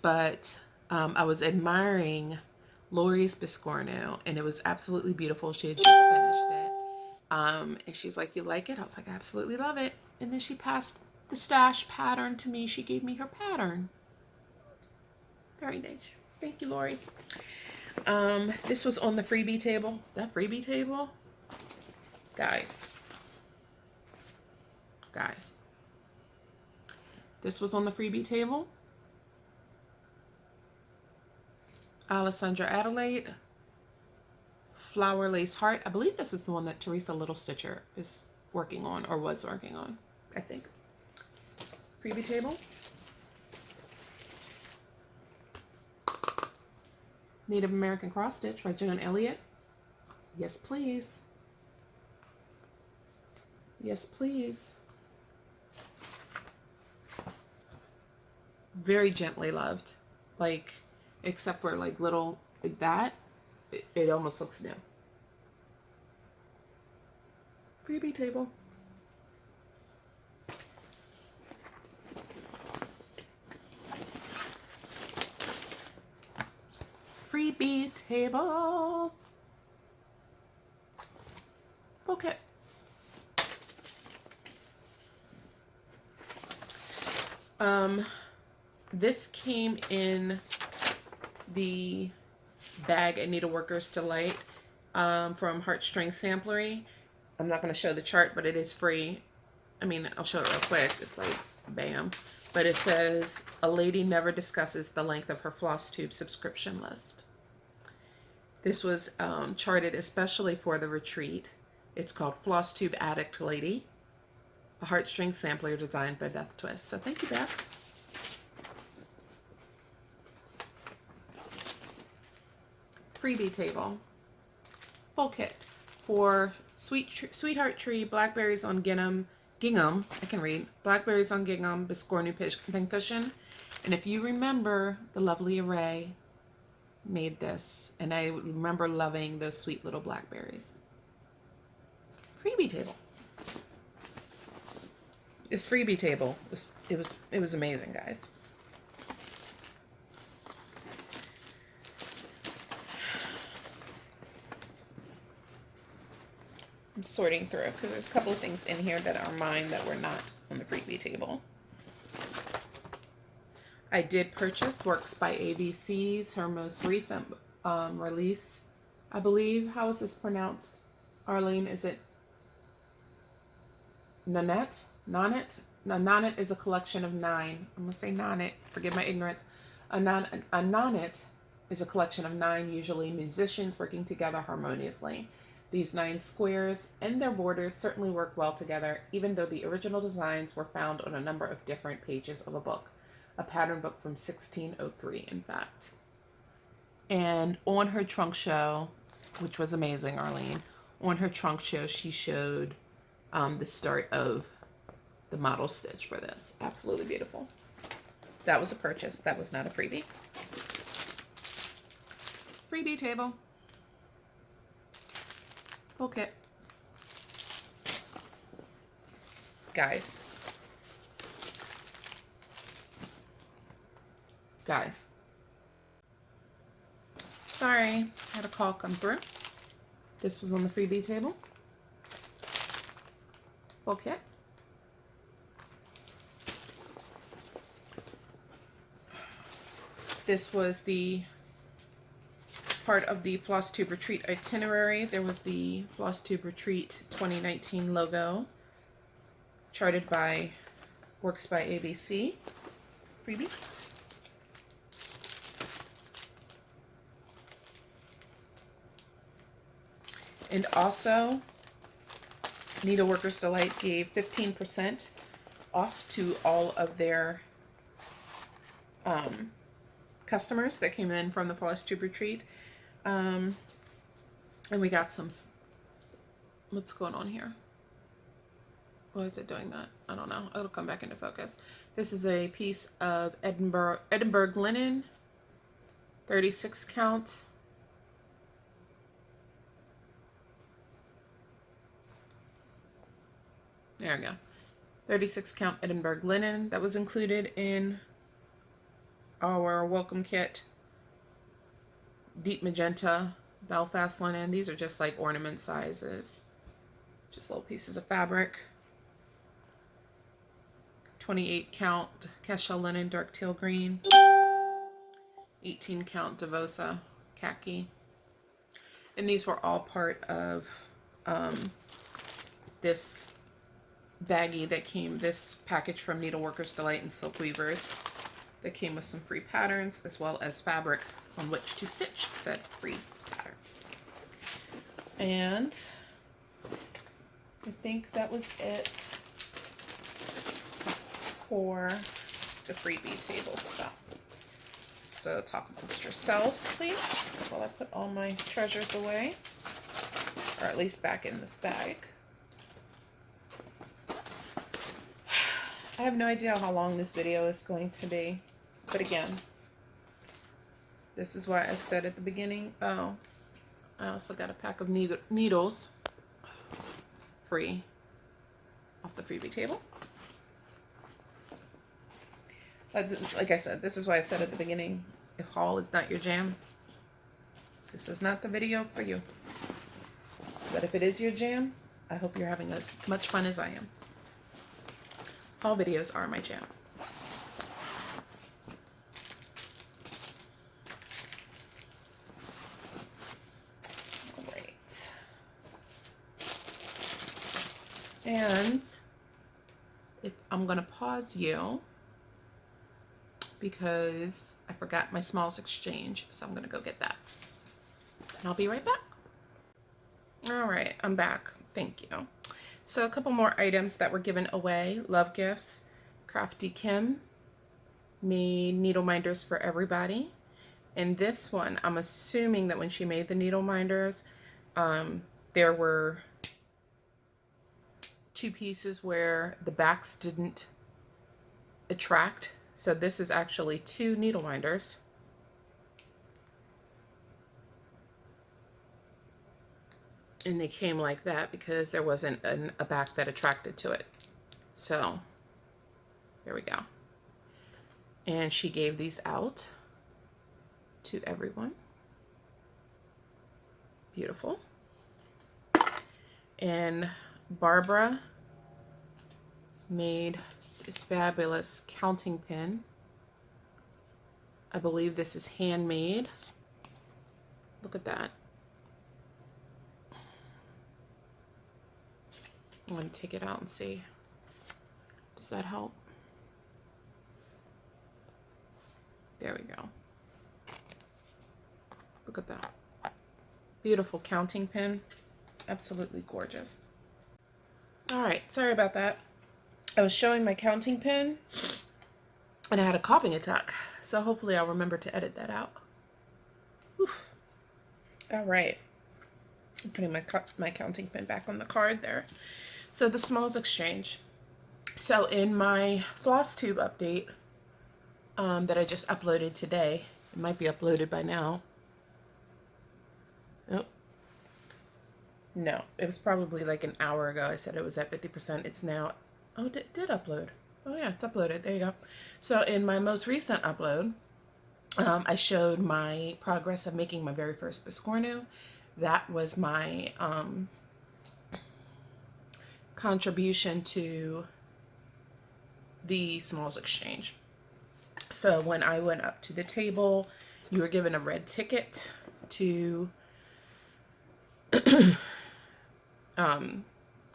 But I was admiring Lori's Biscornu, and it was absolutely beautiful. She had just finished it. And she's like, "You like it?" I was like, "I absolutely love it." And then she passed the stash pattern to me. She gave me her pattern. Very nice. Thank you, Lori. This was on the freebie table. That freebie table, guys. This was on the freebie table. Alessandra Adelaide, Flower Lace Heart. I believe this is the one that Teresa Little Stitcher is working on, or was working on, I think. Freebie table. Native American Cross Stitch by Joan Elliott. Yes, please. Yes, please. Very gently loved. Like, except for like little, like that, it almost looks new. Freebie table. Freebie table. Okay. This came in the bag at Needleworkers Delight from Heartstring Samplery. I'm not going to show the chart, but it is free. I mean, I'll show it real quick. It's like, bam. But it says, "A lady never discusses the length of her FLOSSTUBE subscription list." This was charted especially for the retreat. It's called FLOSSTUBE Addict Lady, a heartstring sampler designed by Beth Twist. So thank you, Beth. Freebie table. Full kit for Sweetheart Tree, Blackberries on Gingham, I can read, Blackberries on Gingham, Biscornu Pincushion. And if you remember, the lovely Array made this, and I remember loving those sweet little blackberries. Freebie table. This freebie table it was amazing, guys. I'm sorting through because there's a couple of things in here that are mine that were not on the freebie table. I did purchase Works by ABC's, her most recent release, I believe. How is this pronounced? Arlene, is it Nanette? Nanette? No, Nanette is a collection of 9. I'm going to say Nanette. Forgive my ignorance. A Nanette is a collection of 9, usually musicians working together harmoniously. These 9 squares and their borders certainly work well together, even though the original designs were found on a number of different pages of a book. A pattern book from 1603, in fact. And on her trunk show, which was amazing, Arlene, on her trunk show, she showed the start of the model stitch for this. Absolutely beautiful. That was a purchase. That was not a freebie. Freebie table. Full kit. Guys. Sorry, had a call come through. This was on the freebie table. Full kit. this was the part of the FLOSSTUBE Retreat itinerary. There was the FLOSSTUBE Retreat 2019 logo, charted by Works by ABC. Freebie. And also, Needleworkers Delight gave 15% off to all of their customers that came in from the FLOSSTUBE Retreat. And we got some, what's going on here? Why is it doing that? I don't know. It'll come back into focus. This is a piece of Edinburgh linen, 36 count. There we go. 36 count Edinburgh linen that was included in our welcome kit. Deep magenta Belfast linen. These are just like ornament sizes. Just little pieces of fabric. 28 count Kesha linen dark teal green. 18 count Devosa khaki. And these were all part of this baggie that came, this package from Needleworkers Delight and Silk Weavers that came with some free patterns as well as fabric on which to stitch said free pattern. And I think that was it for the freebie table stuff. So talk amongst yourselves, please, while I put all my treasures away, or at least back in this bag. I have no idea how long this video is going to be, but again, this is why I said at the beginning, oh, I also got a pack of needles free off the freebie table. But like I said, this is why I said at the beginning, if haul is not your jam, this is not the video for you. But if it is your jam, I hope you're having as much fun as I am. Haul videos are my jam. All right. And if I'm going to pause you because I forgot my smalls exchange, so I'm going to go get that. And I'll be right back. All right, I'm back. Thank you. So a couple more items that were given away. Love gifts. Crafty Kim made needle minders for everybody. And this one, I'm assuming that when she made the needle minders, there were two pieces where the backs didn't attract. So this is actually two needle minders. And they came like that because there wasn't a back that attracted to it. So there we go. And she gave these out to everyone. Beautiful. And Barbara made this fabulous counting pin. I believe this is handmade. Look at that. I'm going to take it out and see. Does that help? There we go. Look at that. Beautiful counting pin. Absolutely gorgeous. All right, sorry about that. I was showing my counting pin and I had a coughing attack. So hopefully I'll remember to edit that out. Whew. All right. I'm putting my counting pin back on the card there. So the smalls exchange. So in my FLOSSTUBE update that I just uploaded today, it might be uploaded by now. Oh, no, it was probably like an hour ago. I said it was at 50%. It's now, oh, it did upload. Oh yeah, it's uploaded. There you go. So in my most recent upload, I showed my progress of making my very first biscornu. That was my contribution to the smalls exchange. So when I went up to the table, you were given a red ticket to,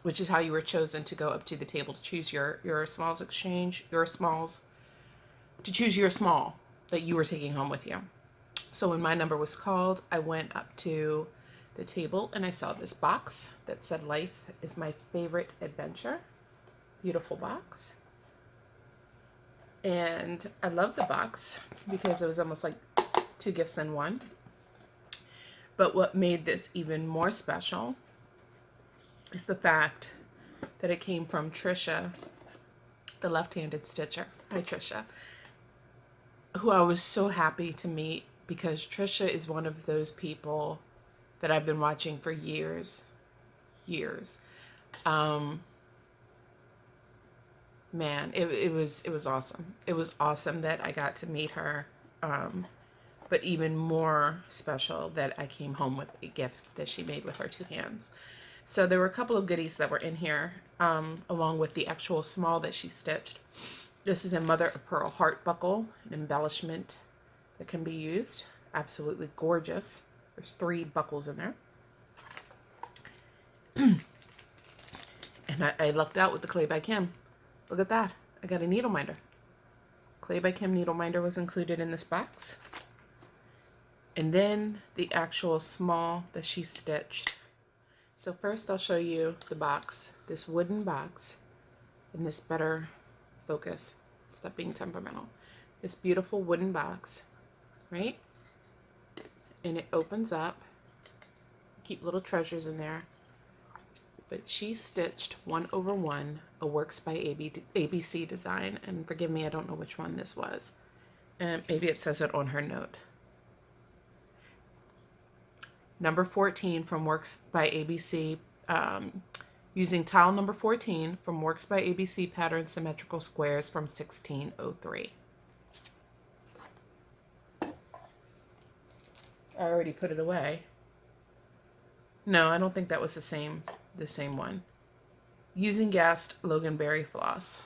which is how you were chosen to go up to the table to choose your smalls exchange, to choose your small that you were taking home with you. So when my number was called, I went up to the table and I saw this box that said "Life is my favorite adventure." Beautiful box. And I love the box because it was almost like 2 gifts in one. But what made this even more special is the fact that it came from Trisha, the left-handed stitcher. Hi, Trisha. Who I was so happy to meet, because Trisha is one of those people that I've been watching for years. Man, it was awesome. It was awesome that I got to meet her. But even more special that I came home with a gift that she made with her 2 hands. So there were a couple of goodies that were in here, along with the actual small that she stitched. This is a mother of pearl heart buckle, an embellishment that can be used. Absolutely gorgeous. There's 3 buckles in there. And I lucked out with the Clay by Kim. Look at that. I got a needle minder. Clay by Kim needle minder was included in this box. And then the actual small that she stitched. So first I'll show you the box, this wooden box, in this better focus. Stop being temperamental. This beautiful wooden box, right? And it opens up. Keep little treasures in there. But she stitched 1/1, a Works by ABC design. And forgive me, I don't know which one this was. And maybe it says it on her note. Number 14 from Works by ABC, using tile number 14 from Works by ABC pattern symmetrical squares from 1603. I already put it away. No, I don't think that was the same one. Using Gast Loganberry floss.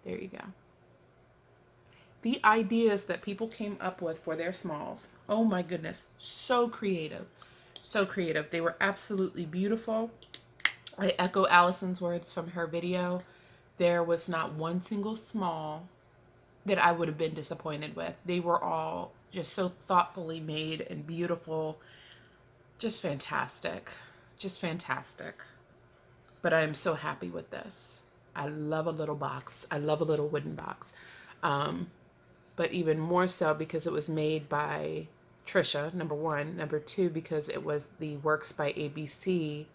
There you go. The ideas that people came up with for their smalls, oh my goodness, so creative. So creative. They were absolutely beautiful. I echo Allison's words from her video. There was not one single small that I would have been disappointed with. They were all just so thoughtfully made and beautiful. Just fantastic. Just fantastic. But I am so happy with this. I love a little box. I love a little wooden box. But even more so because it was made by Trisha, number 1. Number 2, because it was the Works by ABC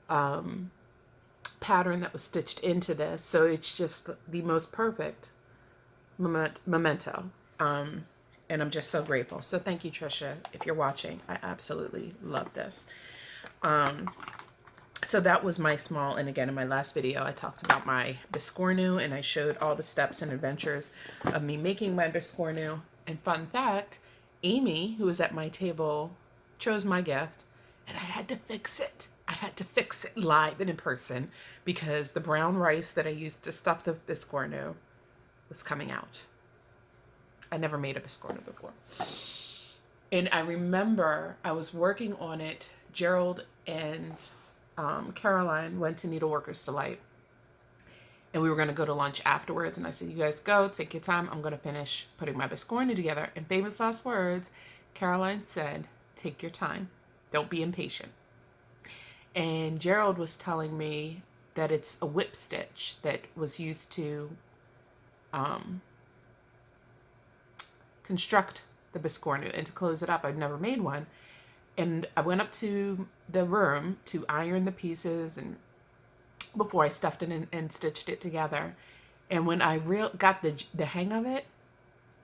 pattern that was stitched into this. So it's just the most perfect memento. And I'm just so grateful. So thank you, Trisha, if you're watching. I absolutely love this. So that was my small, and again, in my last video, I talked about my Biscornu, and I showed all the steps and adventures of me making my Biscornu. And fun fact, Amy, who was at my table, chose my gift, and I had to fix it. I had to fix it live and in person because the brown rice that I used to stuff the Biscornu was coming out. I never made a Biscornu before. And I remember I was working on it. Gerald and Caroline went to Needleworkers Delight, and we were going to go to lunch afterwards. And I said, you guys go, take your time. I'm going to finish putting my Biscornu together. And famous last words, Caroline said, take your time. Don't be impatient. And Gerald was telling me that it's a whip stitch that was used to construct the Biscornu and to close it up. I've never made one. And I went up to the room to iron the pieces and before I stuffed it and stitched it together. And when I got the hang of it,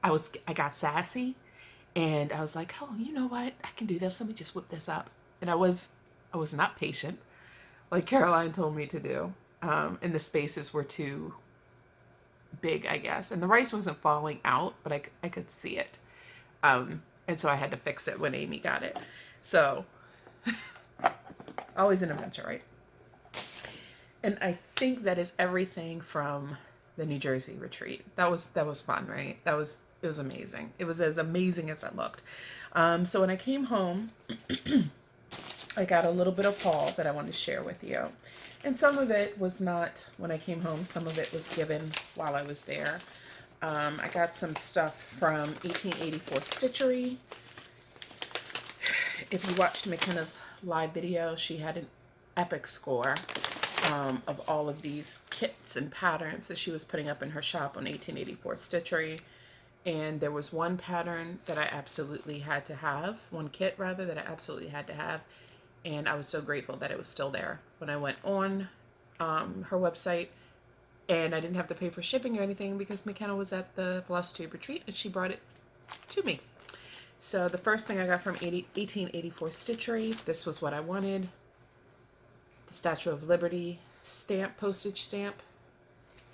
I got sassy, and I was like, oh, you know what? I can do this. Let me just whip this up. And I was not patient, like Caroline told me to do. And the spaces were too big, I guess. And the rice wasn't falling out, but I could see it. And so I had to fix it when Amy got it. So, always an adventure, right? And I think that is everything from the New Jersey retreat. That was fun, right? It was amazing. It was as amazing as it looked. So when I came home, I got a little bit of haul that I wanted to share with you. And some of it was not when I came home. Some of it was given while I was there. I got some stuff from 1884 Stitchery. If you watched McKenna's live video, she had an epic score of all of these kits and patterns that she was putting up in her shop on 1884 Stitchery. And there was one pattern that I absolutely had to have, one kit rather, that I absolutely had to have. And I was so grateful that it was still there when I went on her website. And I didn't have to pay for shipping or anything because McKenna was at the FLOSSTUBE retreat and she brought it to me. So the first thing I got from 1884 Stitchery, this was what I wanted. The Statue of Liberty stamp, postage stamp.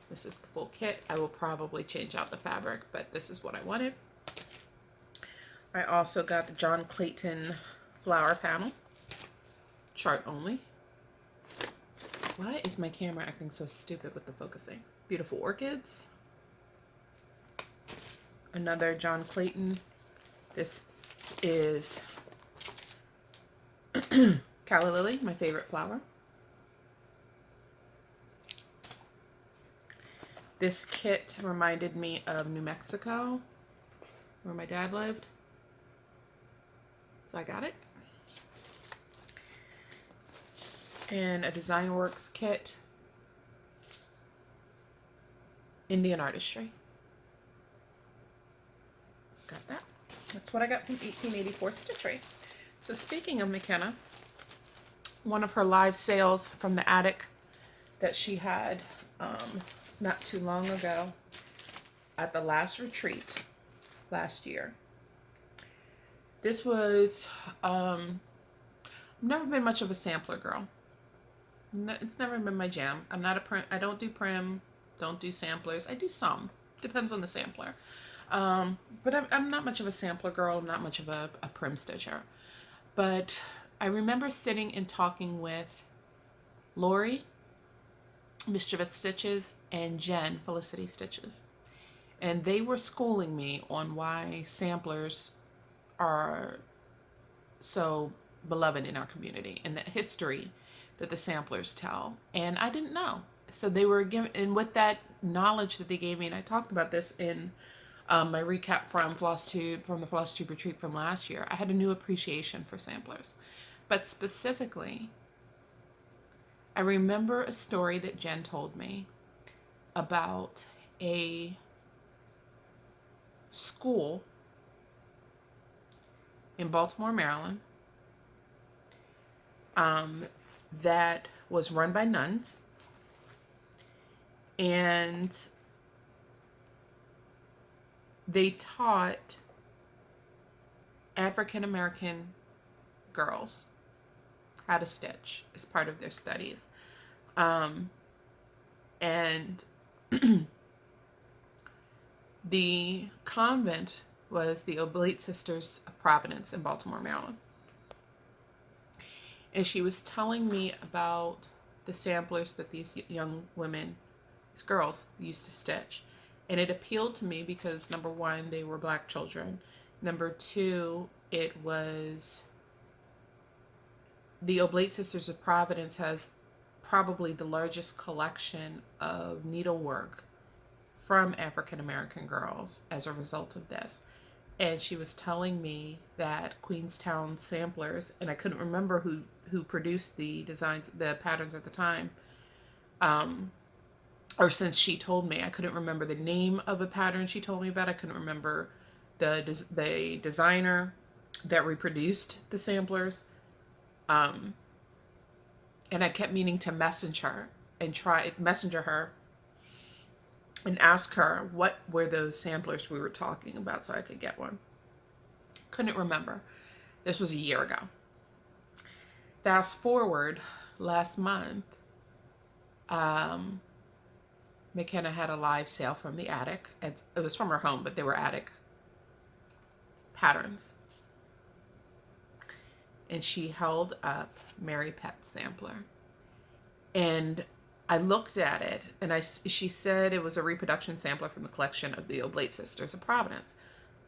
This is the full kit. I will probably change out the fabric, but this is what I wanted. I also got the John Clayton flower panel, chart only. Why is my camera acting so stupid with the focusing? Beautiful orchids. Another John Clayton. This is Calla Lily, my favorite flower. This kit reminded me of New Mexico, where my dad lived. So I got it. And a Design Works kit, Indian Artistry. Got that. That's what I got from 1884 Stitchery. So speaking of McKenna, one of her live sales from the attic that she had not too long ago at the last retreat last year. This was, I've never been much of a sampler girl. No, it's never been my jam. I'm not a prim, I don't do prim, don't do samplers. I do some, depends on the sampler. But I'm not much of a sampler girl. I'm not much of a prim stitcher. But I remember sitting and talking with Lori, Mischievous Stitches, and Jen, Felicity Stitches. And they were schooling me on why samplers are so beloved in our community and the history that the samplers tell. And I didn't know. So they were giving, and with that knowledge that they gave me, and I talked about this in my recap from the FLOSSTUBE retreat from last year, I had a new appreciation for samplers. But specifically, I remember a story that Jen told me about a school in Baltimore, Maryland, that was run by nuns, and they taught African American girls how to stitch as part of their studies. And the convent was the Oblate Sisters of Providence in Baltimore, Maryland. And she was telling me about the samplers that these young women, these girls, used to stitch. And it appealed to me because, number one, they were black children. Number two, it was the Oblate Sisters of Providence has probably the largest collection of needlework from African American girls as a result of this. And she was telling me that Queenstown samplers, and I couldn't remember who produced the designs, the patterns at the time, or since she told me, I couldn't remember the name of a pattern she told me about. I couldn't remember the designer that reproduced the samplers. And I kept meaning to messenger her and ask her what were those samplers we were talking about so I could get one. Couldn't remember. This was a year ago. Fast forward last month, McKenna had a live sale from the attic. It was from her home, but they were attic patterns. And she held up Mary Pet Sampler. And I looked at it, and she said it was a reproduction sampler from the collection of the Oblate Sisters of Providence.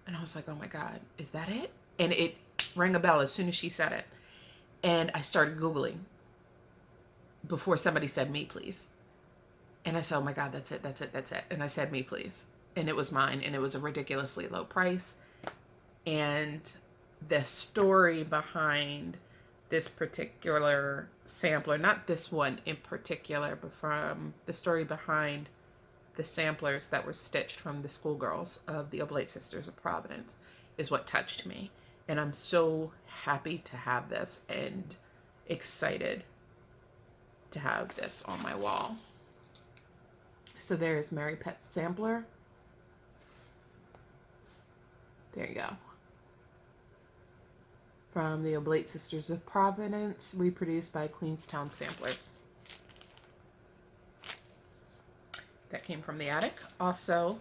And I was like, oh my God, is that it? And it rang a bell as soon as she said it. And I started Googling before somebody said, me, please. And I said, oh my God, that's it, that's it, that's it. And I said, me, please. And it was mine, and it was a ridiculously low price. And the story behind this particular sampler, not this one in particular, but from the story behind the samplers that were stitched from the schoolgirls of the Oblate Sisters of Providence, is what touched me. And I'm so happy to have this and excited to have this on my wall. So there's Mary Pet's sampler. There you go. From the Oblate Sisters of Providence, reproduced by Queenstown Samplers. That came from the attic. Also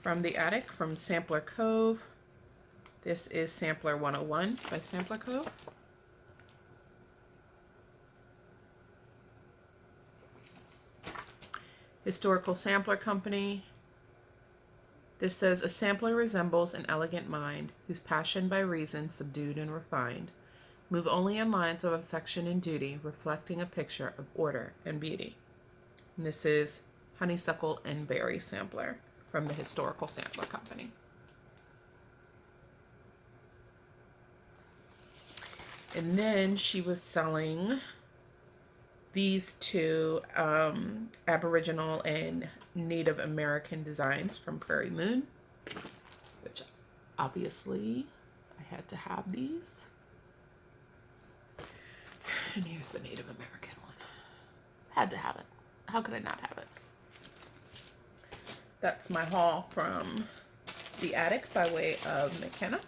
from the attic, from Sampler Cove. This is Sampler 101 by Sampler Cove. Historical Sampler Company. This says, a sampler resembles an elegant mind, whose passion by reason subdued and refined, move only in lines of affection and duty, reflecting a picture of order and beauty. And this is Honeysuckle and Berry Sampler from the Historical Sampler Company. And then she was selling these two Aboriginal and Native American designs from Prairie Moon, which obviously I had to have these. And here's the Native American one. Had to have it. How could I not have it? That's my haul from the attic by way of McKenna.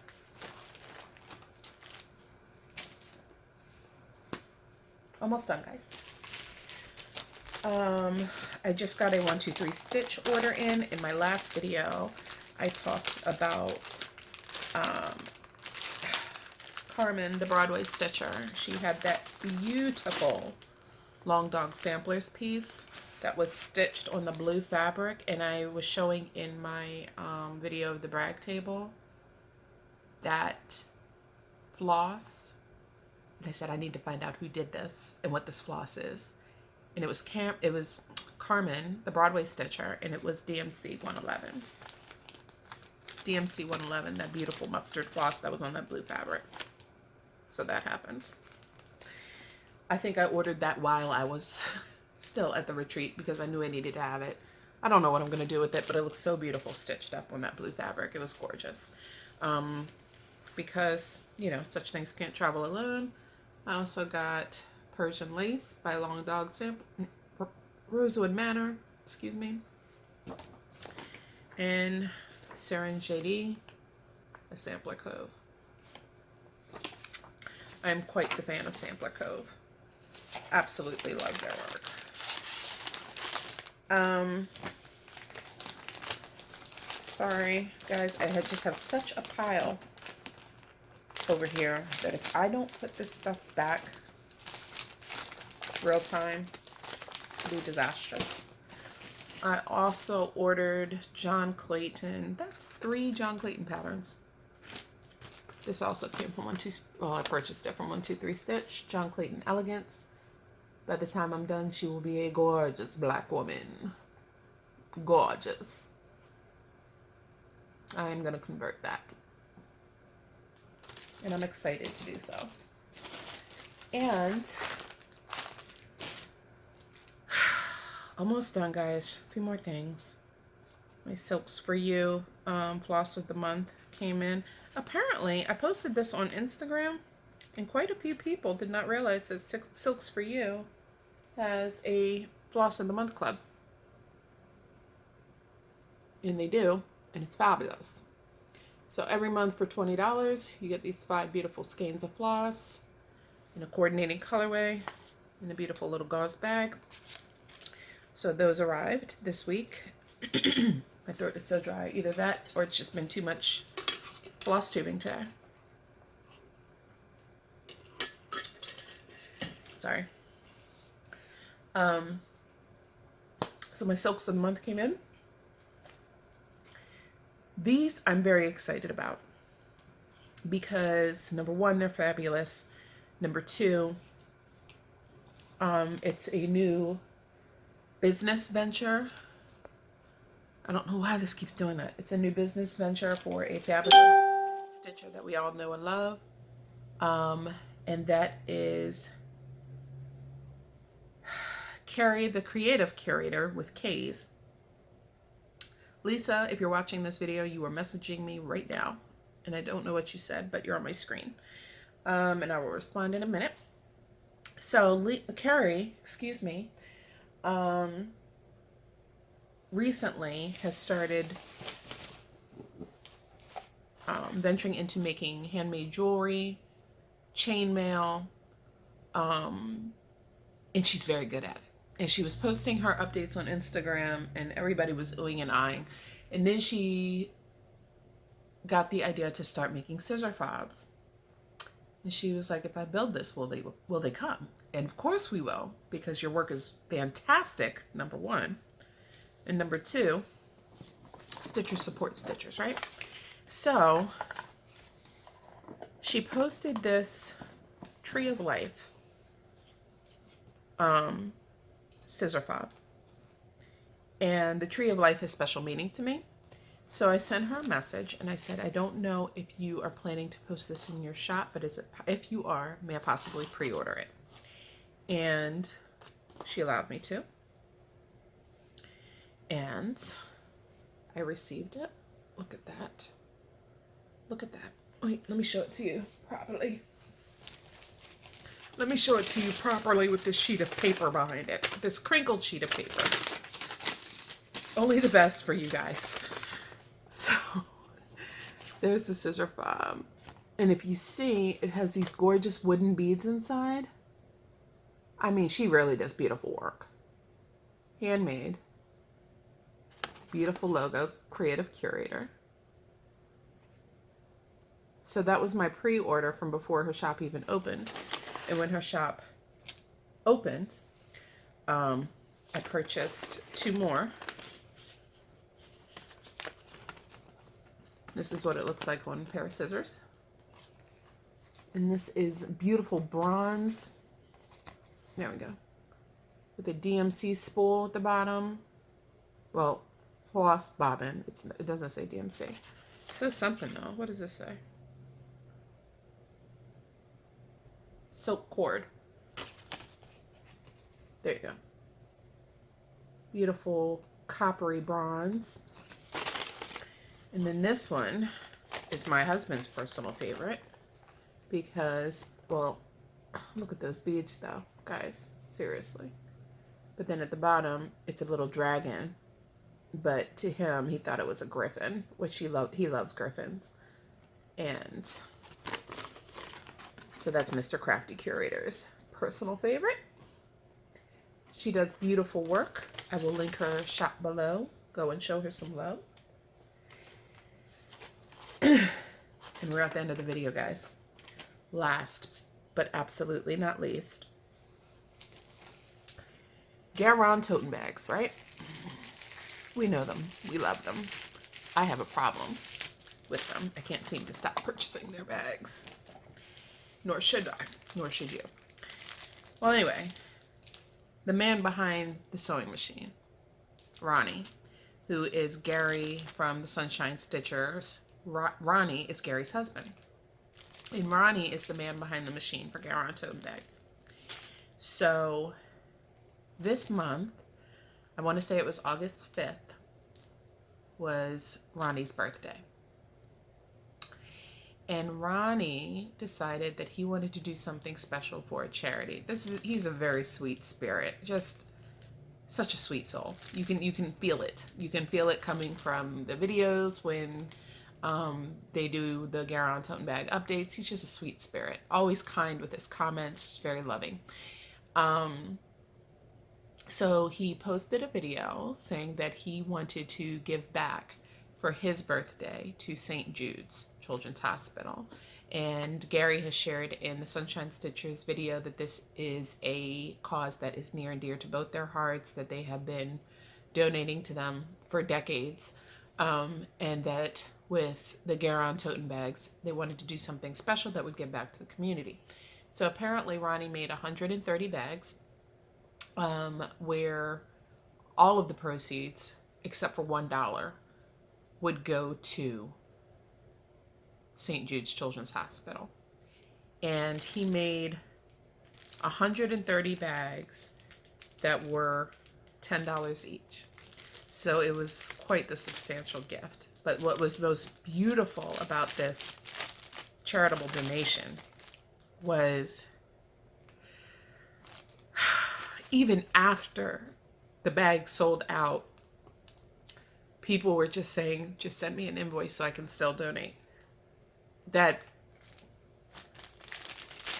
Almost done, guys. I just got a 1-2-3 stitch order in. In my last video, I talked about Carmen, the Broadway stitcher. She had that beautiful Long Dog Samplers piece that was stitched on the blue fabric, and I was showing in my video of the brag table that floss. And I said, I need to find out who did this and what this floss is. And it was Carmen, the Broadway stitcher, and it was DMC 111. DMC 111, that beautiful mustard floss that was on that blue fabric. So that happened. I think I ordered that while I was still at the retreat because I knew I needed to have it. I don't know what I'm going to do with it, but it looks so beautiful stitched up on that blue fabric. It was gorgeous. Because, you know, such things can't travel alone. I also got Persian Lace by Long Dog Rosewood Manor, excuse me. And Serengeti, a Sampler Cove. I'm quite the fan of Sampler Cove. Absolutely love their work. Sorry, guys, I just have such a pile over here that if I don't put this stuff back real time, it'll be disastrous. I also ordered John Clayton. That's 3 John Clayton patterns. This also came from I purchased it from 1-2-3 Stitch. John Clayton Elegance. By the time I'm done, she will be a gorgeous black woman. Gorgeous. I'm going to convert that. And I'm excited to do so. And almost done, guys. A few more things. My Silks for You floss of the month came in. Apparently, I posted this on Instagram, and quite a few people did not realize that Silks for You has a floss of the month club. And they do, and it's fabulous. So every month for $20, you get these 5 beautiful skeins of floss in a coordinating colorway in a beautiful little gauze bag. So those arrived this week. My throat is so dry. Either that or it's just been too much floss tubing today. Sorry. So my silks of the month came in. These I'm very excited about because number one, they're fabulous. Number two, it's a new business venture. I don't know why this keeps doing that. It's a new business venture for a fabulous stitcher that we all know and love. And that is Carrie, the creative curator with K's. Lisa, if you're watching this video, you are messaging me right now. And I don't know what you said, but you're on my screen. And I will respond in a minute. So Carrie, excuse me, recently has started venturing into making handmade jewelry, chainmail, and she's very good at it. And she was posting her updates on Instagram, and everybody was oohing and eyeing. And then she got the idea to start making scissor fobs. And she was like, if I build this, will they come? And of course we will, because your work is fantastic, number one. And number two, stitchers support stitchers, right? So she posted this Tree of Life scissor fob. And the Tree of Life has special meaning to me. So I sent her a message and I said, I don't know if you are planning to post this in your shop, but if you are, may I possibly pre-order it? And she allowed me to. And I received it. Look at that. Look at that. Wait, let me show it to you properly. Let me show it to you properly with this sheet of paper behind it. This crinkled sheet of paper. Only the best for you guys. So, there's the scissor fob. And if you see, it has these gorgeous wooden beads inside. I mean, she really does beautiful work. Handmade. Beautiful logo, creative curator. So that was my pre-order from before her shop even opened. And when her shop opened, I purchased 2 more. This is what it looks like on a pair of scissors. And this is beautiful bronze. There we go. With a DMC spool at the bottom. Well, floss bobbin. It doesn't say DMC. It says something though. What does this say? Silk cord. There you go. Beautiful coppery bronze. And then this one is my husband's personal favorite because, well, look at those beads though, guys, seriously. But then at the bottom, it's a little dragon, but to him, he thought it was a griffin, which he loves griffins. And so that's Mr. Crafty Curator's personal favorite. She does beautiful work. I will link her shop below. Go and show her some love. And we're at the end of the video, guys. Last, but absolutely not least, Garon tote bags, right? We know them. We love them. I have a problem with them. I can't seem to stop purchasing their bags. Nor should I. Nor should you. Well, anyway, the man behind the sewing machine, Ronnie, who is Gary from the Sunshine Stitchers. Ronnie is Gary's husband. And Ronnie is the man behind the machine for Garon tote bags. So this month, I want to say it was August 5th, was Ronnie's birthday. And Ronnie decided that he wanted to do something special for a charity. He's a very sweet spirit, just such a sweet soul. You can feel it. You can feel it coming from the videos when they do the Garon tote bag updates. He's just a sweet spirit, always kind with his comments, just very loving. So he posted a video saying that he wanted to give back for his birthday to St. Jude's Children's Hospital. And Gary has shared in the Sunshine Stitchers video that this is a cause that is near and dear to both their hearts, that they have been donating to them for decades. And that with the Garon toten bags, they wanted to do something special that would give back to the community. So apparently Ronnie made 130 bags, where all of the proceeds, except for $1, would go to St. Jude's Children's Hospital. And he made 130 bags that were $10 each. So it was quite the substantial gift. But what was most beautiful about this charitable donation was even after the bags sold out, people were just saying, just send me an invoice so I can still donate. That,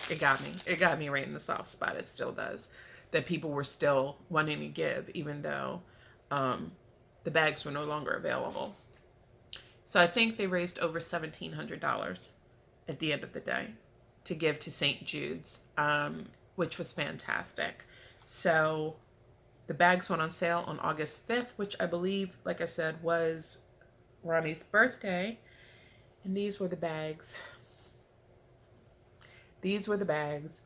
it got me. It got me right in the soft spot. It still does. That people were still wanting to give, even though the bags were no longer available. So I think they raised over $1,700 at the end of the day to give to St. Jude's, which was fantastic. So the bags went on sale on August 5th, which I believe, like I said, was Ronnie's birthday. And these were the bags. These were the bags.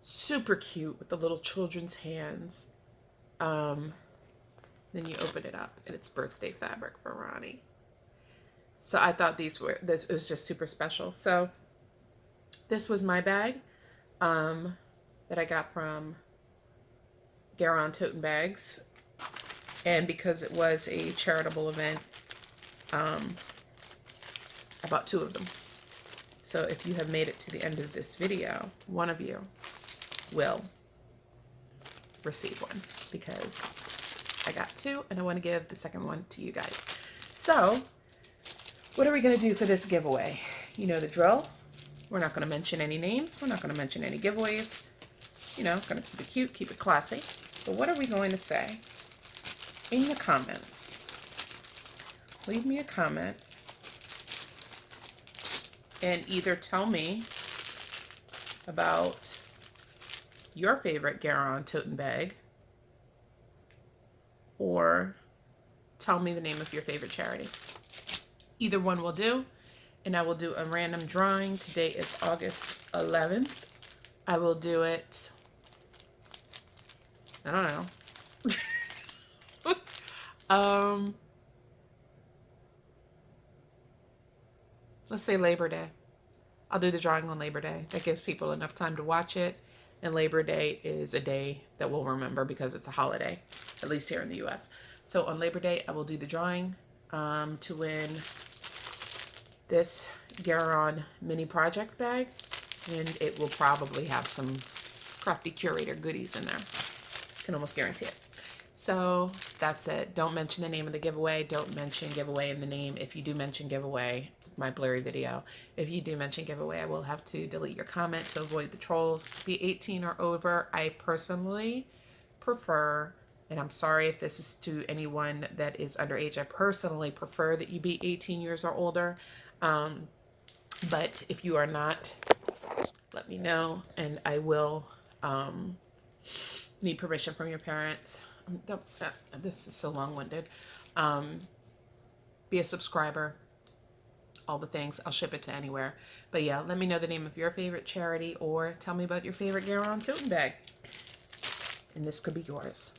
Super cute with the little children's hands. Then you open it up and it's birthday fabric for Ronnie. So I thought this was just super special. So this was my bag that I got from Garon Toten Bags. And because it was a charitable event, I bought 2 of them. So if you have made it to the end of this video, one of you will receive one, because I got 2 and I want to give the second one to you guys. So what are we going to do for this giveaway? You know the drill. We're not going to mention any names. We're not going to mention any giveaways. You know, going to keep it cute, keep it classy. But what are we going to say? In the comments, leave me a comment and either tell me about your favorite Garon Toten bag, or tell me the name of your favorite charity. Either one will do, and I will do a random drawing. Today is August 11th. I will do it, I don't know. Let's say Labor Day. I'll do the drawing on Labor Day. That gives people enough time to watch it. And Labor Day is a day that we'll remember because it's a holiday, at least here in the US. So on Labor Day, I will do the drawing to win this Garon mini project bag. And it will probably have some crafty curator goodies in there. Can almost guarantee it. So that's it. Don't mention the name of the giveaway. Don't mention giveaway in the name. If you do mention giveaway, my blurry video, if you do mention giveaway, I will have to delete your comment to avoid the trolls. Be 18 or over. I personally prefer, and I'm sorry if this is to anyone that is underage, I personally prefer that you be 18 years or older. But if you are not, let me know, and I will need permission from your parents. This is so long-winded. Be a subscriber. All the things. I'll ship it to anywhere. But yeah, let me know the name of your favorite charity, or tell me about your favorite Garon Toten bag. And this could be yours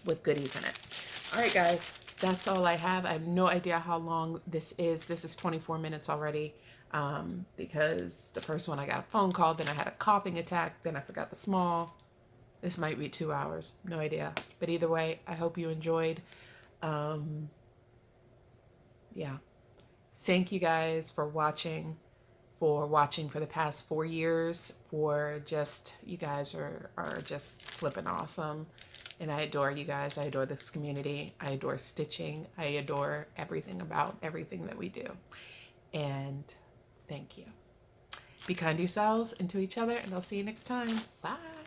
with goodies in it. All right, guys. That's all I have. I have no idea how long this is. This is 24 minutes already. Because the first one I got a phone call, then I had a coughing attack, then I forgot the small. This might be 2 hours. No idea. But either way, I hope you enjoyed. Yeah. Thank you guys for watching for the past 4 years, for just, you guys are just flipping awesome. And I adore you guys. I adore this community. I adore stitching. I adore everything about everything that we do. And thank you. Be kind to yourselves and to each other, and I'll see you next time. Bye.